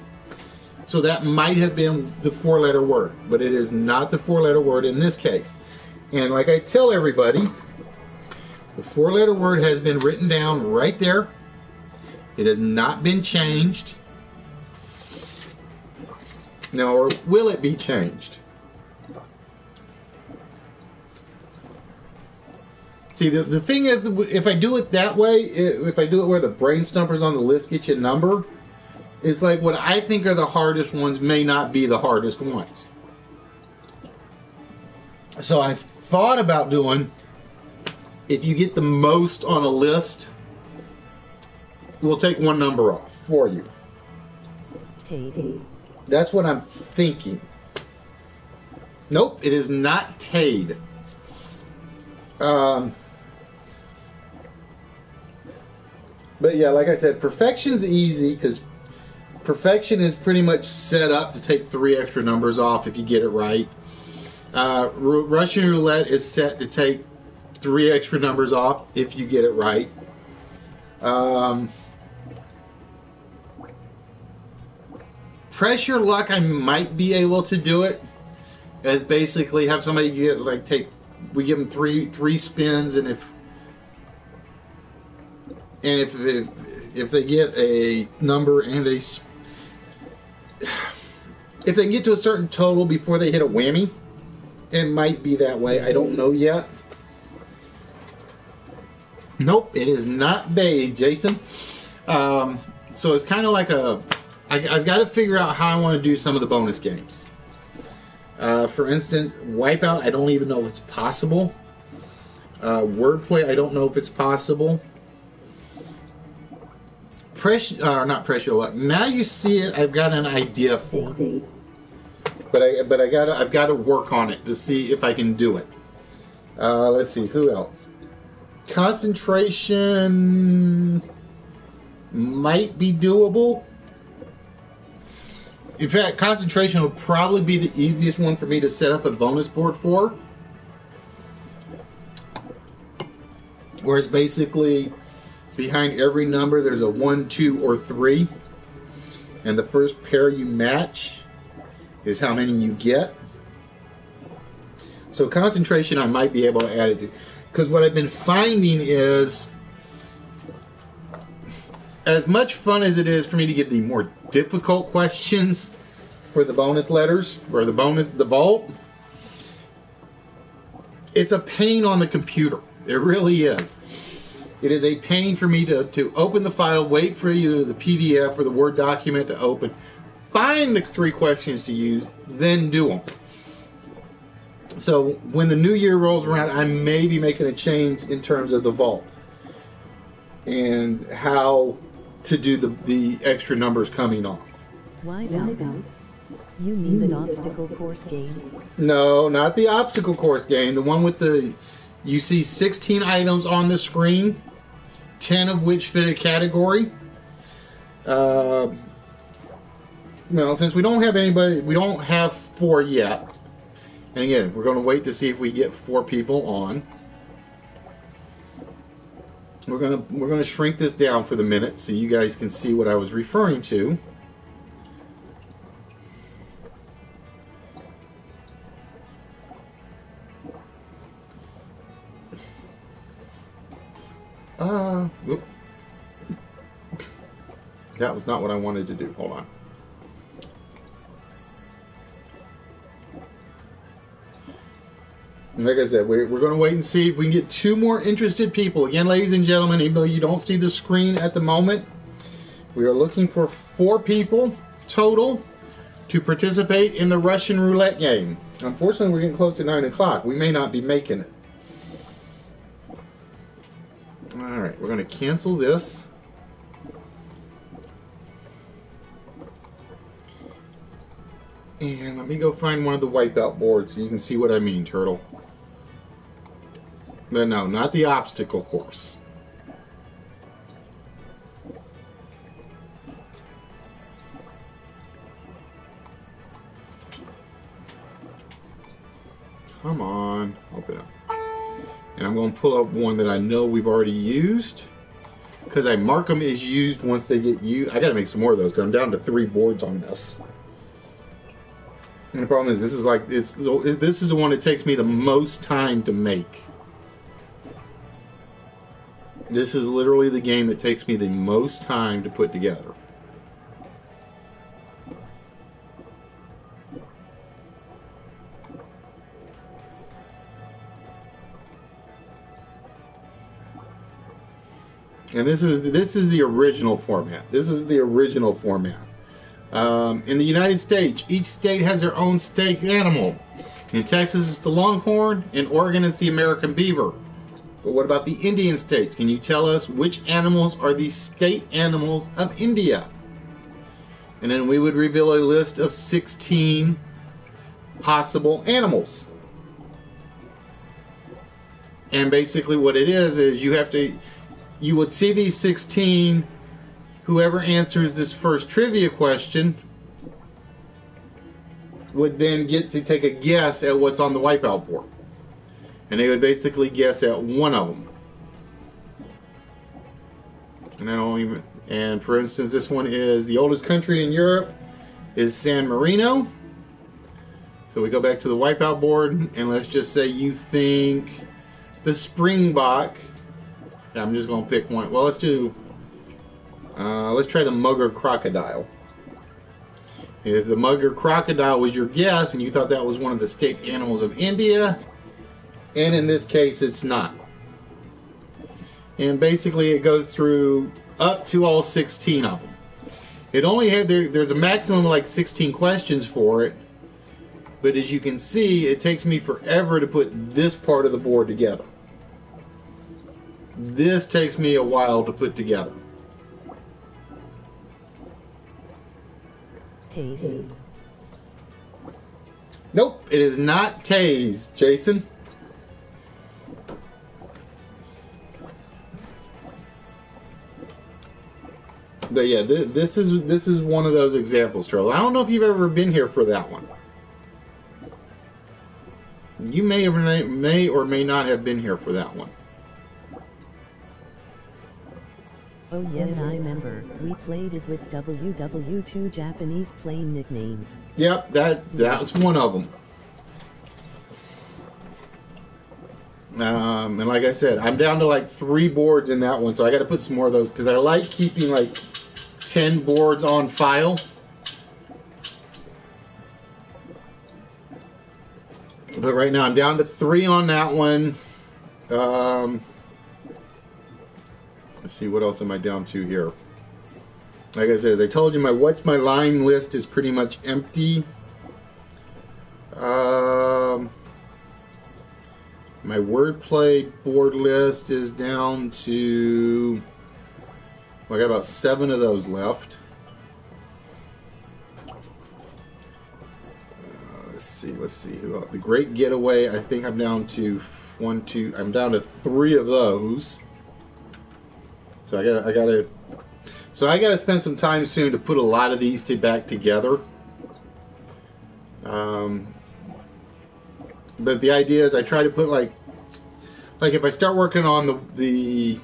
[SPEAKER 4] So that might have been the 4-letter word, but it is not the 4-letter word in this case. And like I tell everybody, the 4-letter word has been written down right there. It has not been changed. Now, or will it be changed? See, the thing is, if I do it that way, if I do it where the brain stumpers on the list get you a number, it's like what I think are the hardest ones may not be the hardest ones. So I thought about doing, if you get the most on a list, we'll take 1 number off for you. That's what I'm thinking. Nope, it is not Tade. But yeah, like I said, perfection's easy because perfection is pretty much set up to take 3 extra numbers off if you get it right. Russian Roulette is set to take 3 extra numbers off if you get it right. Pressure Luck, I might be able to do it. As basically have somebody get we give them three spins, and if they get a number and if they can get to a certain total before they hit a whammy, it might be that way. I don't know yet. Nope, it is not Bay, Jason. So it's kind of like I've got to figure out how I want to do some of the bonus games. For instance, Wipeout, I don't even know if it's possible. Wordplay, I don't know if it's possible. Not Pressure Luck. Now you see it, I've got an idea for it. But I've got to work on it to see if I can do it. Let's see, who else? Concentration might be doable. In fact, Concentration will probably be the easiest one for me to set up a bonus board for. Where it's basically behind every number there's a 1, 2, or 3. And the first pair you match is how many you get. So Concentration I might be able to add it to. Because what I've been finding is, as much fun as it is for me to get the more difficult questions for the bonus letters, or the vault, it's a pain on the computer. It really is. It is a pain for me to open the file, wait for either the PDF or the Word document to open, find the 3 questions to use, then do them. So when the new year rolls around, I may be making a change in terms of the vault and how to do the extra numbers coming off.
[SPEAKER 3] Wipeout. You mean an obstacle course game?
[SPEAKER 4] No, not the obstacle course game. The one with you see 16 items on the screen, 10 of which fit a category. Well, since we don't have 4 yet. And again, we're going to wait to see if we get 4 people on. We're going to shrink this down for the minute so you guys can see what I was referring to. Whoop. That was not what I wanted to do. Hold on. Like I said, we're going to wait and see if we can get 2 more interested people. Again, ladies and gentlemen, even though you don't see the screen at the moment, we are looking for 4 people total to participate in the Russian Roulette Game. Unfortunately, we're getting close to 9 o'clock. We may not be making it. Alright, we're going to cancel this. And let me go find one of the wipeout boards so you can see what I mean, Turtle. But no, not the obstacle course. Come on, open up. And I'm going to pull up one that I know we've already used, because I mark them as used once they get used. I got to make some more of those because I'm down to 3 boards on this. And the problem is, this is the one that takes me the most time to make. This is literally the game that takes me the most time to put together. And this is the original format. This is the original format. In the United States, each state has their own state animal. In Texas, it's the longhorn. In Oregon, it's the American beaver. But what about the Indian states? Can you tell us which animals are the state animals of India? And then we would reveal a list of 16 possible animals. And basically what it is you would see these 16. Whoever answers this first trivia question would then get to take a guess at what's on the wipeout board. And they would basically guess at one of them. And for instance, this one is the oldest country in Europe is San Marino. So we go back to the wipeout board, and let's just say you think the springbok. I'm just going to pick one. Well, let's try the mugger crocodile. If the mugger crocodile was your guess and you thought that was one of the state animals of India, and in this case it's not. And basically it goes through up to all 16 of them. It only had there's a maximum of like 16 questions for it, but as you can see, it takes me forever to put this part of the board together. This takes me a while to put together.
[SPEAKER 3] Taste.
[SPEAKER 4] Nope, it is not Taze, Jason. But yeah, this is one of those examples, Charles. I don't know if you've ever been here for that one. You may or may not have been here for that one.
[SPEAKER 3] Oh yeah, I remember. We played it with WW2 Japanese plane nicknames.
[SPEAKER 4] Yep, that's one of them. And like I said, I'm down to like 3 boards in that one, so I got to put some more of those because I like keeping like 10 boards on file. But right now I'm down to 3 on that one. Let's see, what else am I down to here? Like I said, as I told you, my what's my line list is pretty much empty. My wordplay board list is down to... I got about 7 of those left. Let's see who else. The Great Getaway, I think I'm down to I'm down to 3 of those. So I gotta spend some time soon to put a lot of these back together. But the idea is I try to put like if I start working on the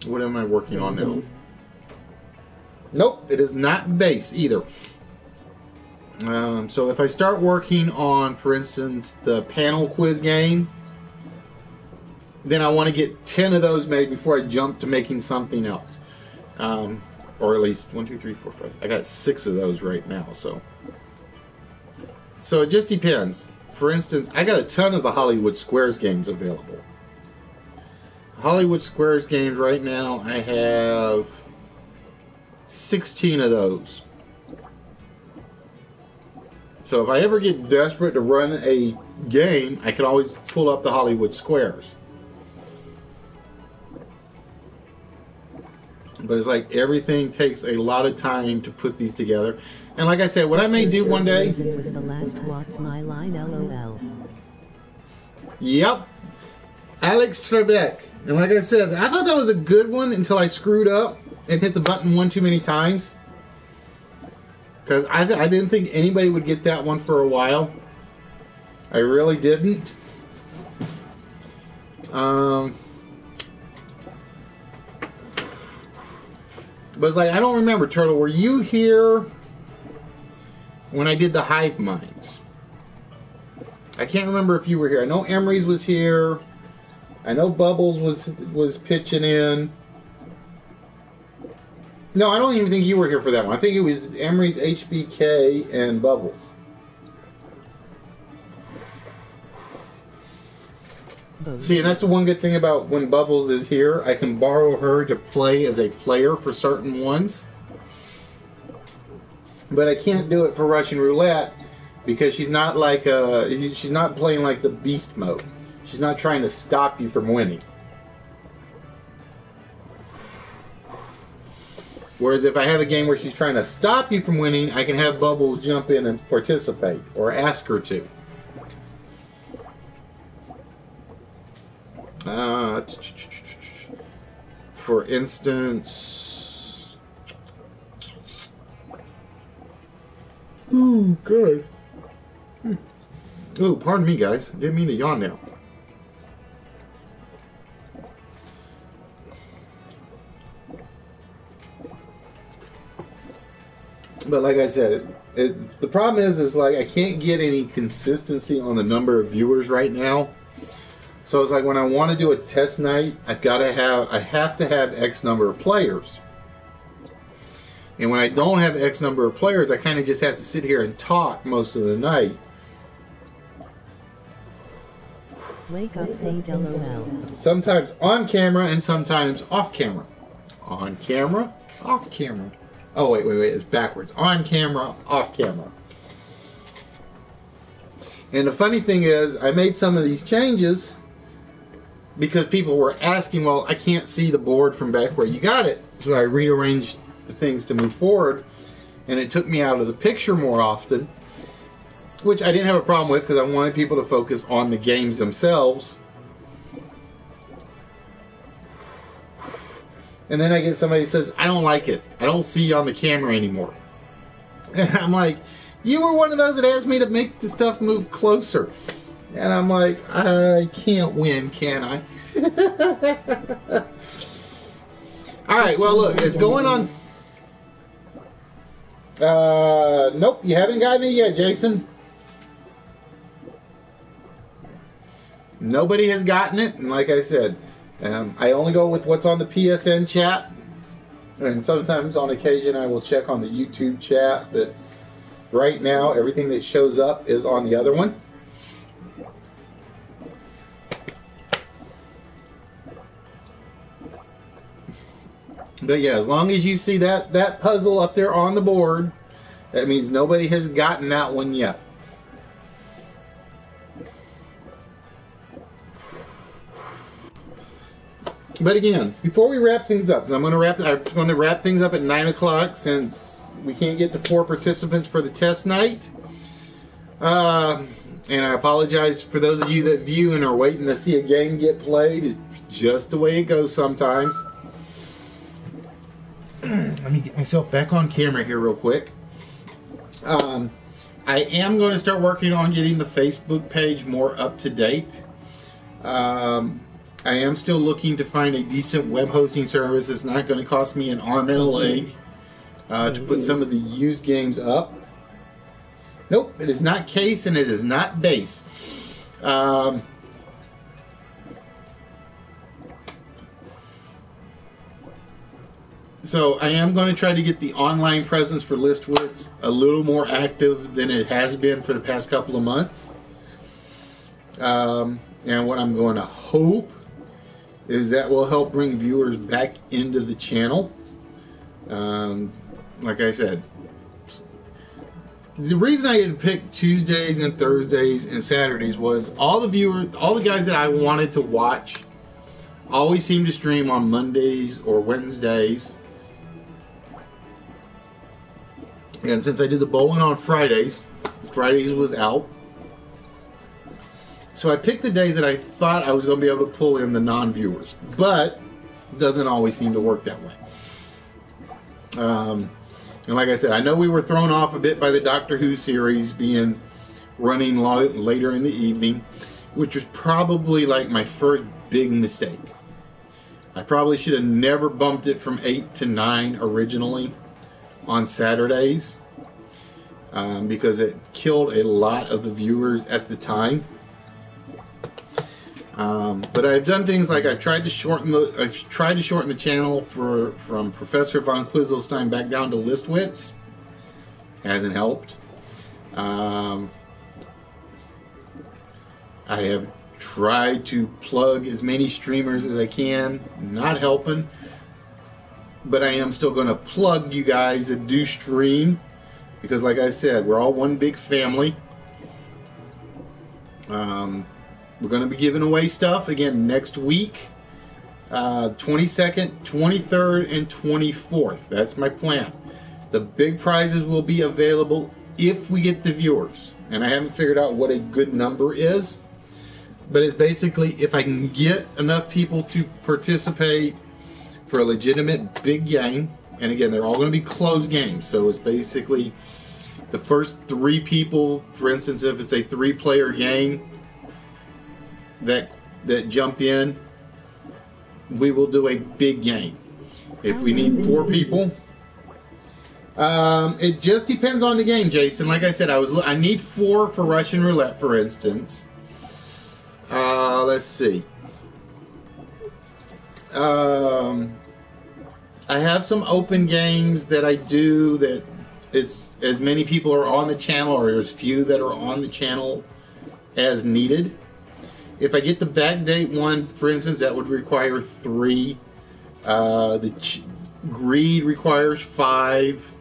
[SPEAKER 4] what am I working on now? Nope, it is not base either. So if I start working on, for instance, the panel quiz game, then I want to get 10 of those made before I jump to making something else. Or at least 1, 2, 3, 4, 5. I got 6 of those right now. So it just depends. For instance, I got a ton of the Hollywood Squares games available. Hollywood Squares games right now, I have 16 of those. So if I ever get desperate to run a game, I can always pull up the Hollywood Squares. But it's like everything takes a lot of time to put these together. And like I said, what I may do one day...
[SPEAKER 3] Was the last What's My Line, LOL.
[SPEAKER 4] Yep. Alex Trebek. And like I said, I thought that was a good one until I screwed up and hit the button one too many times. Because I didn't think anybody would get that one for a while. I really didn't. But it's like, I don't remember, Turtle, were you here when I did the hive minds? I can't remember if you were here. I know Emery's was here. I know Bubbles was pitching in. No, I don't even think you were here for that one. I think it was Emery's, HBK, and Bubbles. See, and that's the one good thing about when Bubbles is here. I can borrow her to play as a player for certain ones. But I can't do it for Russian Roulette because she's not like she's not playing like the beast mode. She's not trying to stop you from winning. Whereas if I have a game where she's trying to stop you from winning, I can have Bubbles jump in and participate or ask her to. For instance, ooh, good. Ooh, pardon me, guys. Didn't mean to yawn now. But like I said, the problem is like I can't get any consistency on the number of viewers right now. So it's like when I want to do a test night, I have to have X number of players. And when I don't have X number of players, I kind of just have to sit here and talk most of the night.
[SPEAKER 3] Wake up, Saint LOL.
[SPEAKER 4] Sometimes on camera and sometimes off camera. On camera, off camera. Oh, wait, it's backwards. On camera, off camera. And the funny thing is, I made some of these changes because people were asking, well, I can't see the board from back where you got it. So I rearranged the things to move forward, and it took me out of the picture more often, which I didn't have a problem with because I wanted people to focus on the games themselves. And then I get somebody who says, I don't like it. I don't see you on the camera anymore. And I'm like, you were one of those that asked me to make the stuff move closer. And I'm like, I can't win, can I? Alright, well look, it's going on. Nope, you haven't gotten it yet, Jason. Nobody has gotten it, and like I said, I only go with what's on the PSN chat, and sometimes on occasion I will check on the YouTube chat, but right now everything that shows up is on the other one. But yeah, as long as you see that puzzle up there on the board, that means nobody has gotten that one yet. But again, before we wrap things up, 'cause I'm going to wrap things up at 9 o'clock since we can't get to 4 participants for the test night. And I apologize for those of you that view and are waiting to see a game get played. It's just the way it goes sometimes. Let me get myself back on camera here real quick. I am going to start working on getting the Facebook page more up to date. I am still looking to find a decent web hosting service that's not going to cost me an arm and a leg to put some of the used games up. Nope, it is not case and it is not base. So I am going to try to get the online presence for List Wits a little more active than it has been for the past couple of months. And what I'm going to hope is that will help bring viewers back into the channel. Like I said, the reason I didn't pick Tuesdays and Thursdays and Saturdays was all the guys that I wanted to watch always seem to stream on Mondays or Wednesdays. And since I did the bowling on Fridays was out. So I picked the days that I thought I was going to be able to pull in the non-viewers. But it doesn't always seem to work that way. And like I said, I know we were thrown off a bit by the Doctor Who series running later in the evening, which was probably like my first big mistake. I probably should have never bumped it from 8 to 9 originally on Saturdays, because it killed a lot of the viewers at the time. But I've done things like I've tried to shorten the channel from Professor von Quizzlestein back down to List Wits. Hasn't helped. I have tried to plug as many streamers as I can. Not helping. But I am still going to plug you guys that do stream, because like I said, we're all one big family. We're going to be giving away stuff again next week. 22nd, 23rd, and 24th. That's my plan. The big prizes will be available if we get the viewers. And I haven't figured out what a good number is. But it's basically if I can get enough people to participate for a legitimate big game. And again, they're all going to be closed games. So it's basically the first 3 people, for instance, if it's a 3-player game, that jump in, we will do a big game. If we need 4 people, it just depends on the game, Jason. Like I said, I need 4 for Russian Roulette, for instance. Let's see. I have some open games that I do that it's as many people are on the channel, or as few that are on the channel as needed. If I get the backdate one, for instance, that would require 3. Greed requires 5.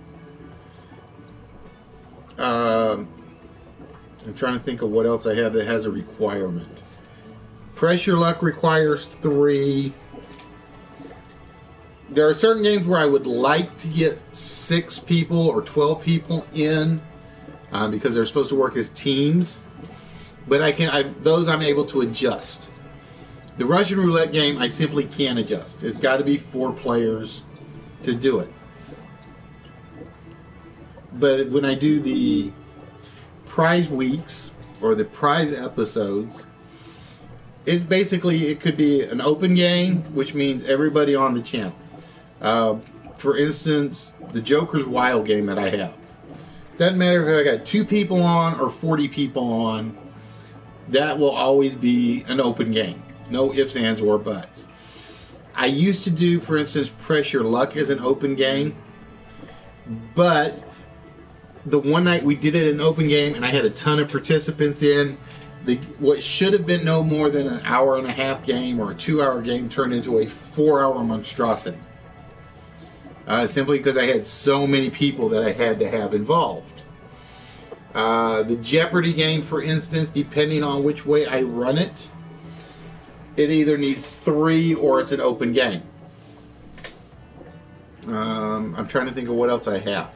[SPEAKER 4] I'm trying to think of what else I have that has a requirement. Pressure Luck requires 3. There are certain games where I would like to get 6 people or 12 people in, because they're supposed to work as teams. But those I'm able to adjust. The Russian Roulette game, I simply can't adjust. It's got to be 4 players to do it. But when I do the prize weeks or the prize episodes, it's basically, it could be an open game, which means everybody on the channel. For instance, the Joker's Wild game that I have. Doesn't matter if I got 2 people on or 40 people on. That will always be an open game. No ifs, ands, or buts. I used to do, for instance, Pressure Luck as an open game. But the one night we did it an open game and I had a ton of participants in, what should have been no more than an hour and a half game or a 2-hour game turned into a 4-hour monstrosity. Simply because I had so many people that I had to have involved. The Jeopardy game, for instance, depending on which way I run it, it either needs 3 or it's an open game. I'm trying to think of what else I have.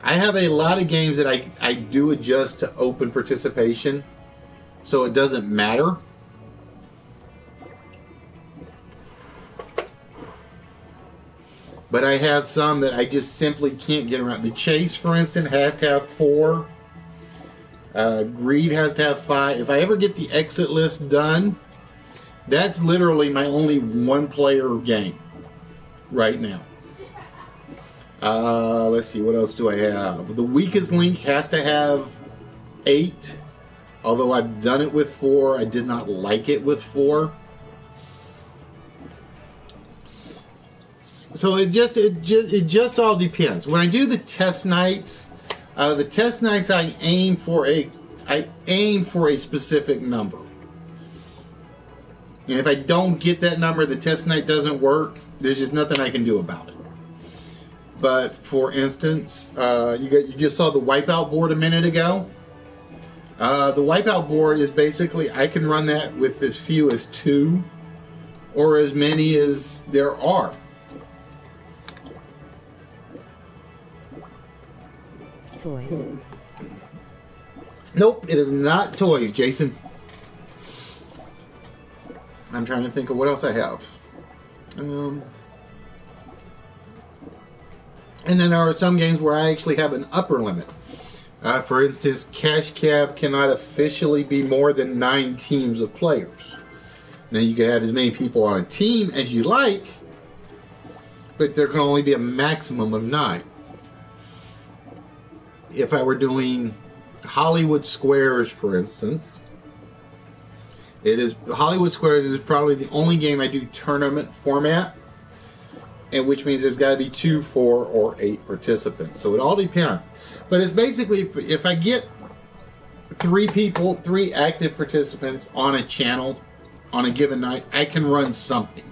[SPEAKER 4] I have a lot of games that I do adjust to open participation, so it doesn't matter. But I have some that I just simply can't get around. The Chase, for instance, has to have 4. Greed has to have 5. If I ever get the exit list done, that's literally my only 1-player game right now. Let's see, what else do I have? The Weakest Link has to have 8. Although I've done it with 4, I did not like it with 4. So it just all depends. When I do the test nights, I aim for a specific number. And if I don't get that number, the test night doesn't work. There's just nothing I can do about it. But for instance, you just saw the Wipeout board a minute ago. The Wipeout board is basically, I can run that with as few as 2 or as many as there are.
[SPEAKER 3] Toys.
[SPEAKER 4] Nope, it is not toys, Jason. I'm trying to think of what else I have. And then there are some games where I actually have an upper limit. For instance, Cash Cab cannot officially be more than 9 teams of players. Now you can have as many people on a team as you like, but there can only be a maximum of 9. If I were doing Hollywood Squares, for instance, Hollywood Squares is probably the only game I do tournament format, and which means there's got to be 2, 4, or 8 participants. So it all depends. But it's basically, if I get 3 people, 3 active participants on a channel on a given night, I can run something.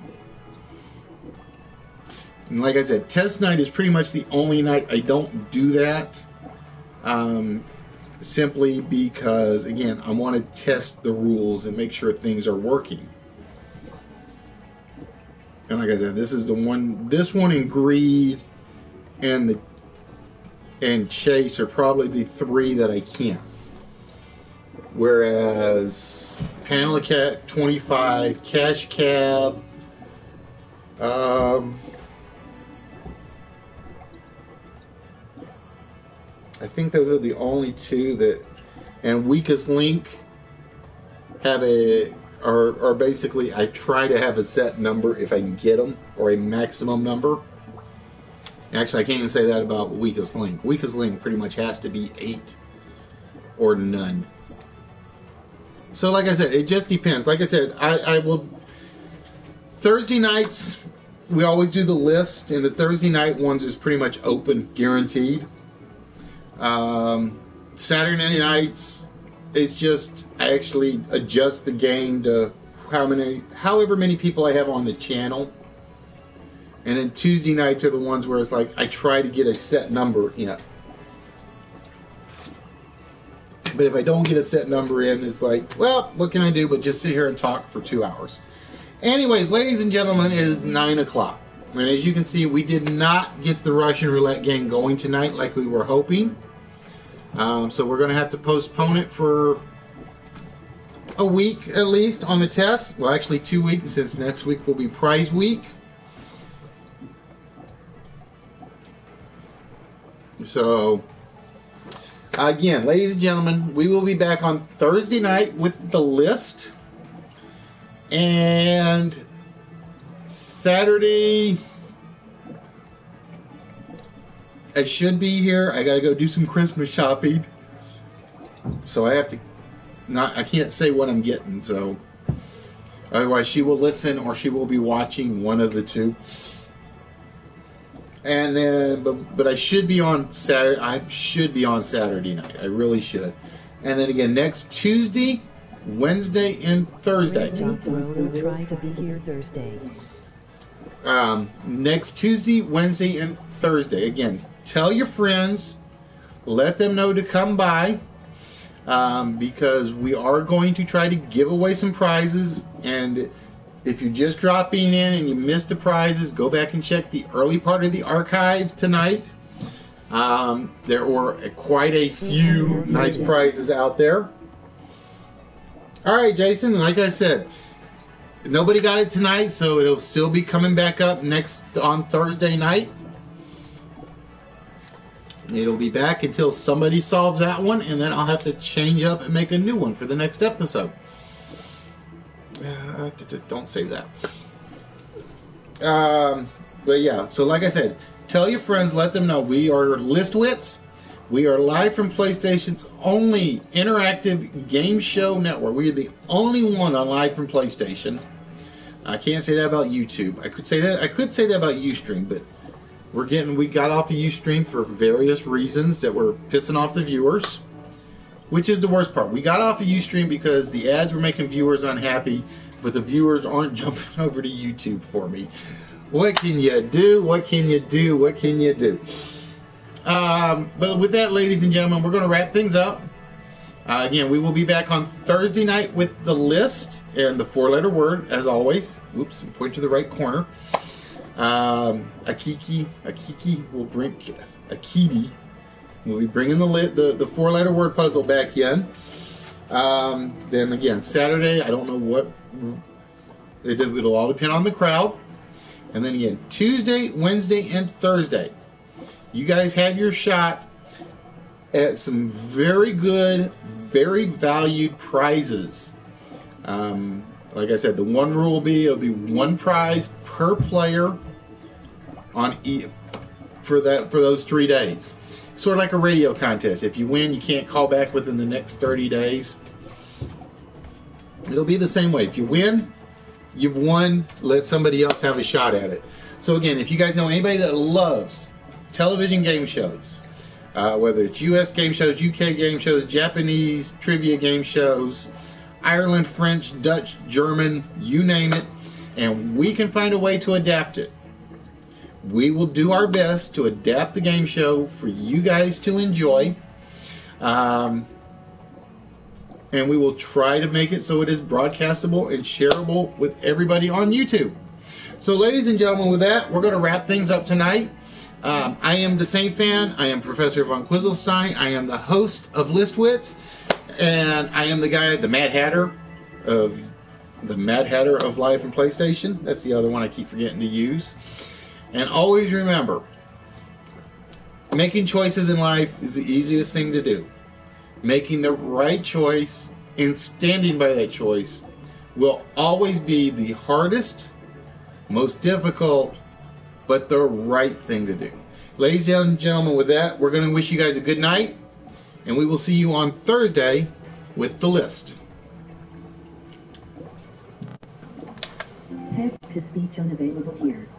[SPEAKER 4] And like I said, test night is pretty much the only night I don't do that. Simply because, again, I want to test the rules and make sure things are working. And like I said, this one in Greed and Chase are probably the 3 that I can't. Whereas Panel Cat 25, Cash Cab, I think those are the only 2 that, and Weakest Link are basically, I try to have a set number if I can get them, or a maximum number. Actually, I can't even say that about Weakest Link. Weakest Link pretty much has to be 8 or none. So like I said, it just depends. Like I said, I will, Thursday nights, we always do the list, and the Thursday night ones is pretty much open, guaranteed. Saturday nights, it's just, I actually adjust the game to however many people I have on the channel. And then Tuesday nights are the ones where it's like, I try to get a set number in. But if I don't get a set number in, it's like, well, what can I do but just sit here and talk for 2 hours. Anyways, ladies and gentlemen, it is 9 o'clock. And as you can see, we did not get the Russian Roulette game going tonight like we were hoping. So we're going to have to postpone it for a week at least on the test. Well, actually 2 weeks, since next week will be prize week. So, again, ladies and gentlemen, we will be back on Thursday night with the list. And Saturday, I should be here. I gotta go do some Christmas shopping, so I have to I can't say what I'm getting, so otherwise she will listen or she will be watching, one of the 2. And then but I should be on Saturday. I should be on Saturday night. I really should. And then again next Tuesday, Wednesday, and Thursday.
[SPEAKER 3] We'll try to be here Thursday.
[SPEAKER 4] Next Tuesday, Wednesday, and Thursday. Again, tell your friends, let them know to come by, because we are going to try to give away some prizes. And if you're just dropping in and you missed the prizes, go back and check the early part of the archive tonight. There were quite a few nice prizes out there. All right, Jason, like I said, nobody got it tonight, so it'll still be coming back up on Thursday night. It'll be back until somebody solves that one, and then I'll have to change up and make a new one for the next episode. Don't save that. But yeah, so like I said, tell your friends, let them know we are Wits. We are live from PlayStation's only interactive game show network. We are the only one on live from PlayStation. I can't say that about YouTube. I could say that about Ustream, but we got off of Ustream for various reasons that were pissing off the viewers, which is the worst part. We got off of Ustream because the ads were making viewers unhappy, but the viewers aren't jumping over to YouTube for me. What can you do? What can you do? What can you do? But with that, ladies and gentlemen, we're going to wrap things up. Again, we will be back on Thursday night with the list and the 4-letter word, as always. Oops, point to the right corner. Akiki will bring Akibi. We'll be bringing the 4-letter word puzzle back in. Then again, Saturday, I don't know what. It'll all depend on the crowd. And then again, Tuesday, Wednesday, and Thursday. You guys have your shot at some very good, very valued prizes. Like I said, the one rule will be it'll be one prize per player on for those 3 days. Sort of like a radio contest. If you win, you can't call back within the next 30 days. It'll be the same way. If you win, you've won. Let somebody else have a shot at it. So again, if you guys know anybody that loves television game shows, whether it's U.S. game shows, U.K. game shows, Japanese trivia game shows, Ireland, French, Dutch, German, you name it, and we can find a way to adapt it. We will do our best to adapt the game show for you guys to enjoy. And we will try to make it so it is broadcastable and shareable with everybody on YouTube. So ladies and gentlemen, with that, we're going to wrap things up tonight. I am the Saint Fan. I am Professor von Quizzlestein. I am the host of Wits, and I am the guy, the Mad Hatter of Life and PlayStation. That's the other one I keep forgetting to use. And always remember, making choices in life is the easiest thing to do. Making the right choice and standing by that choice will always be the hardest, most difficult, but the right thing to do. Ladies and gentlemen, with that, we're going to wish you guys a good night, and we will see you on Thursday with the list.
[SPEAKER 3] Text to speech unavailable here.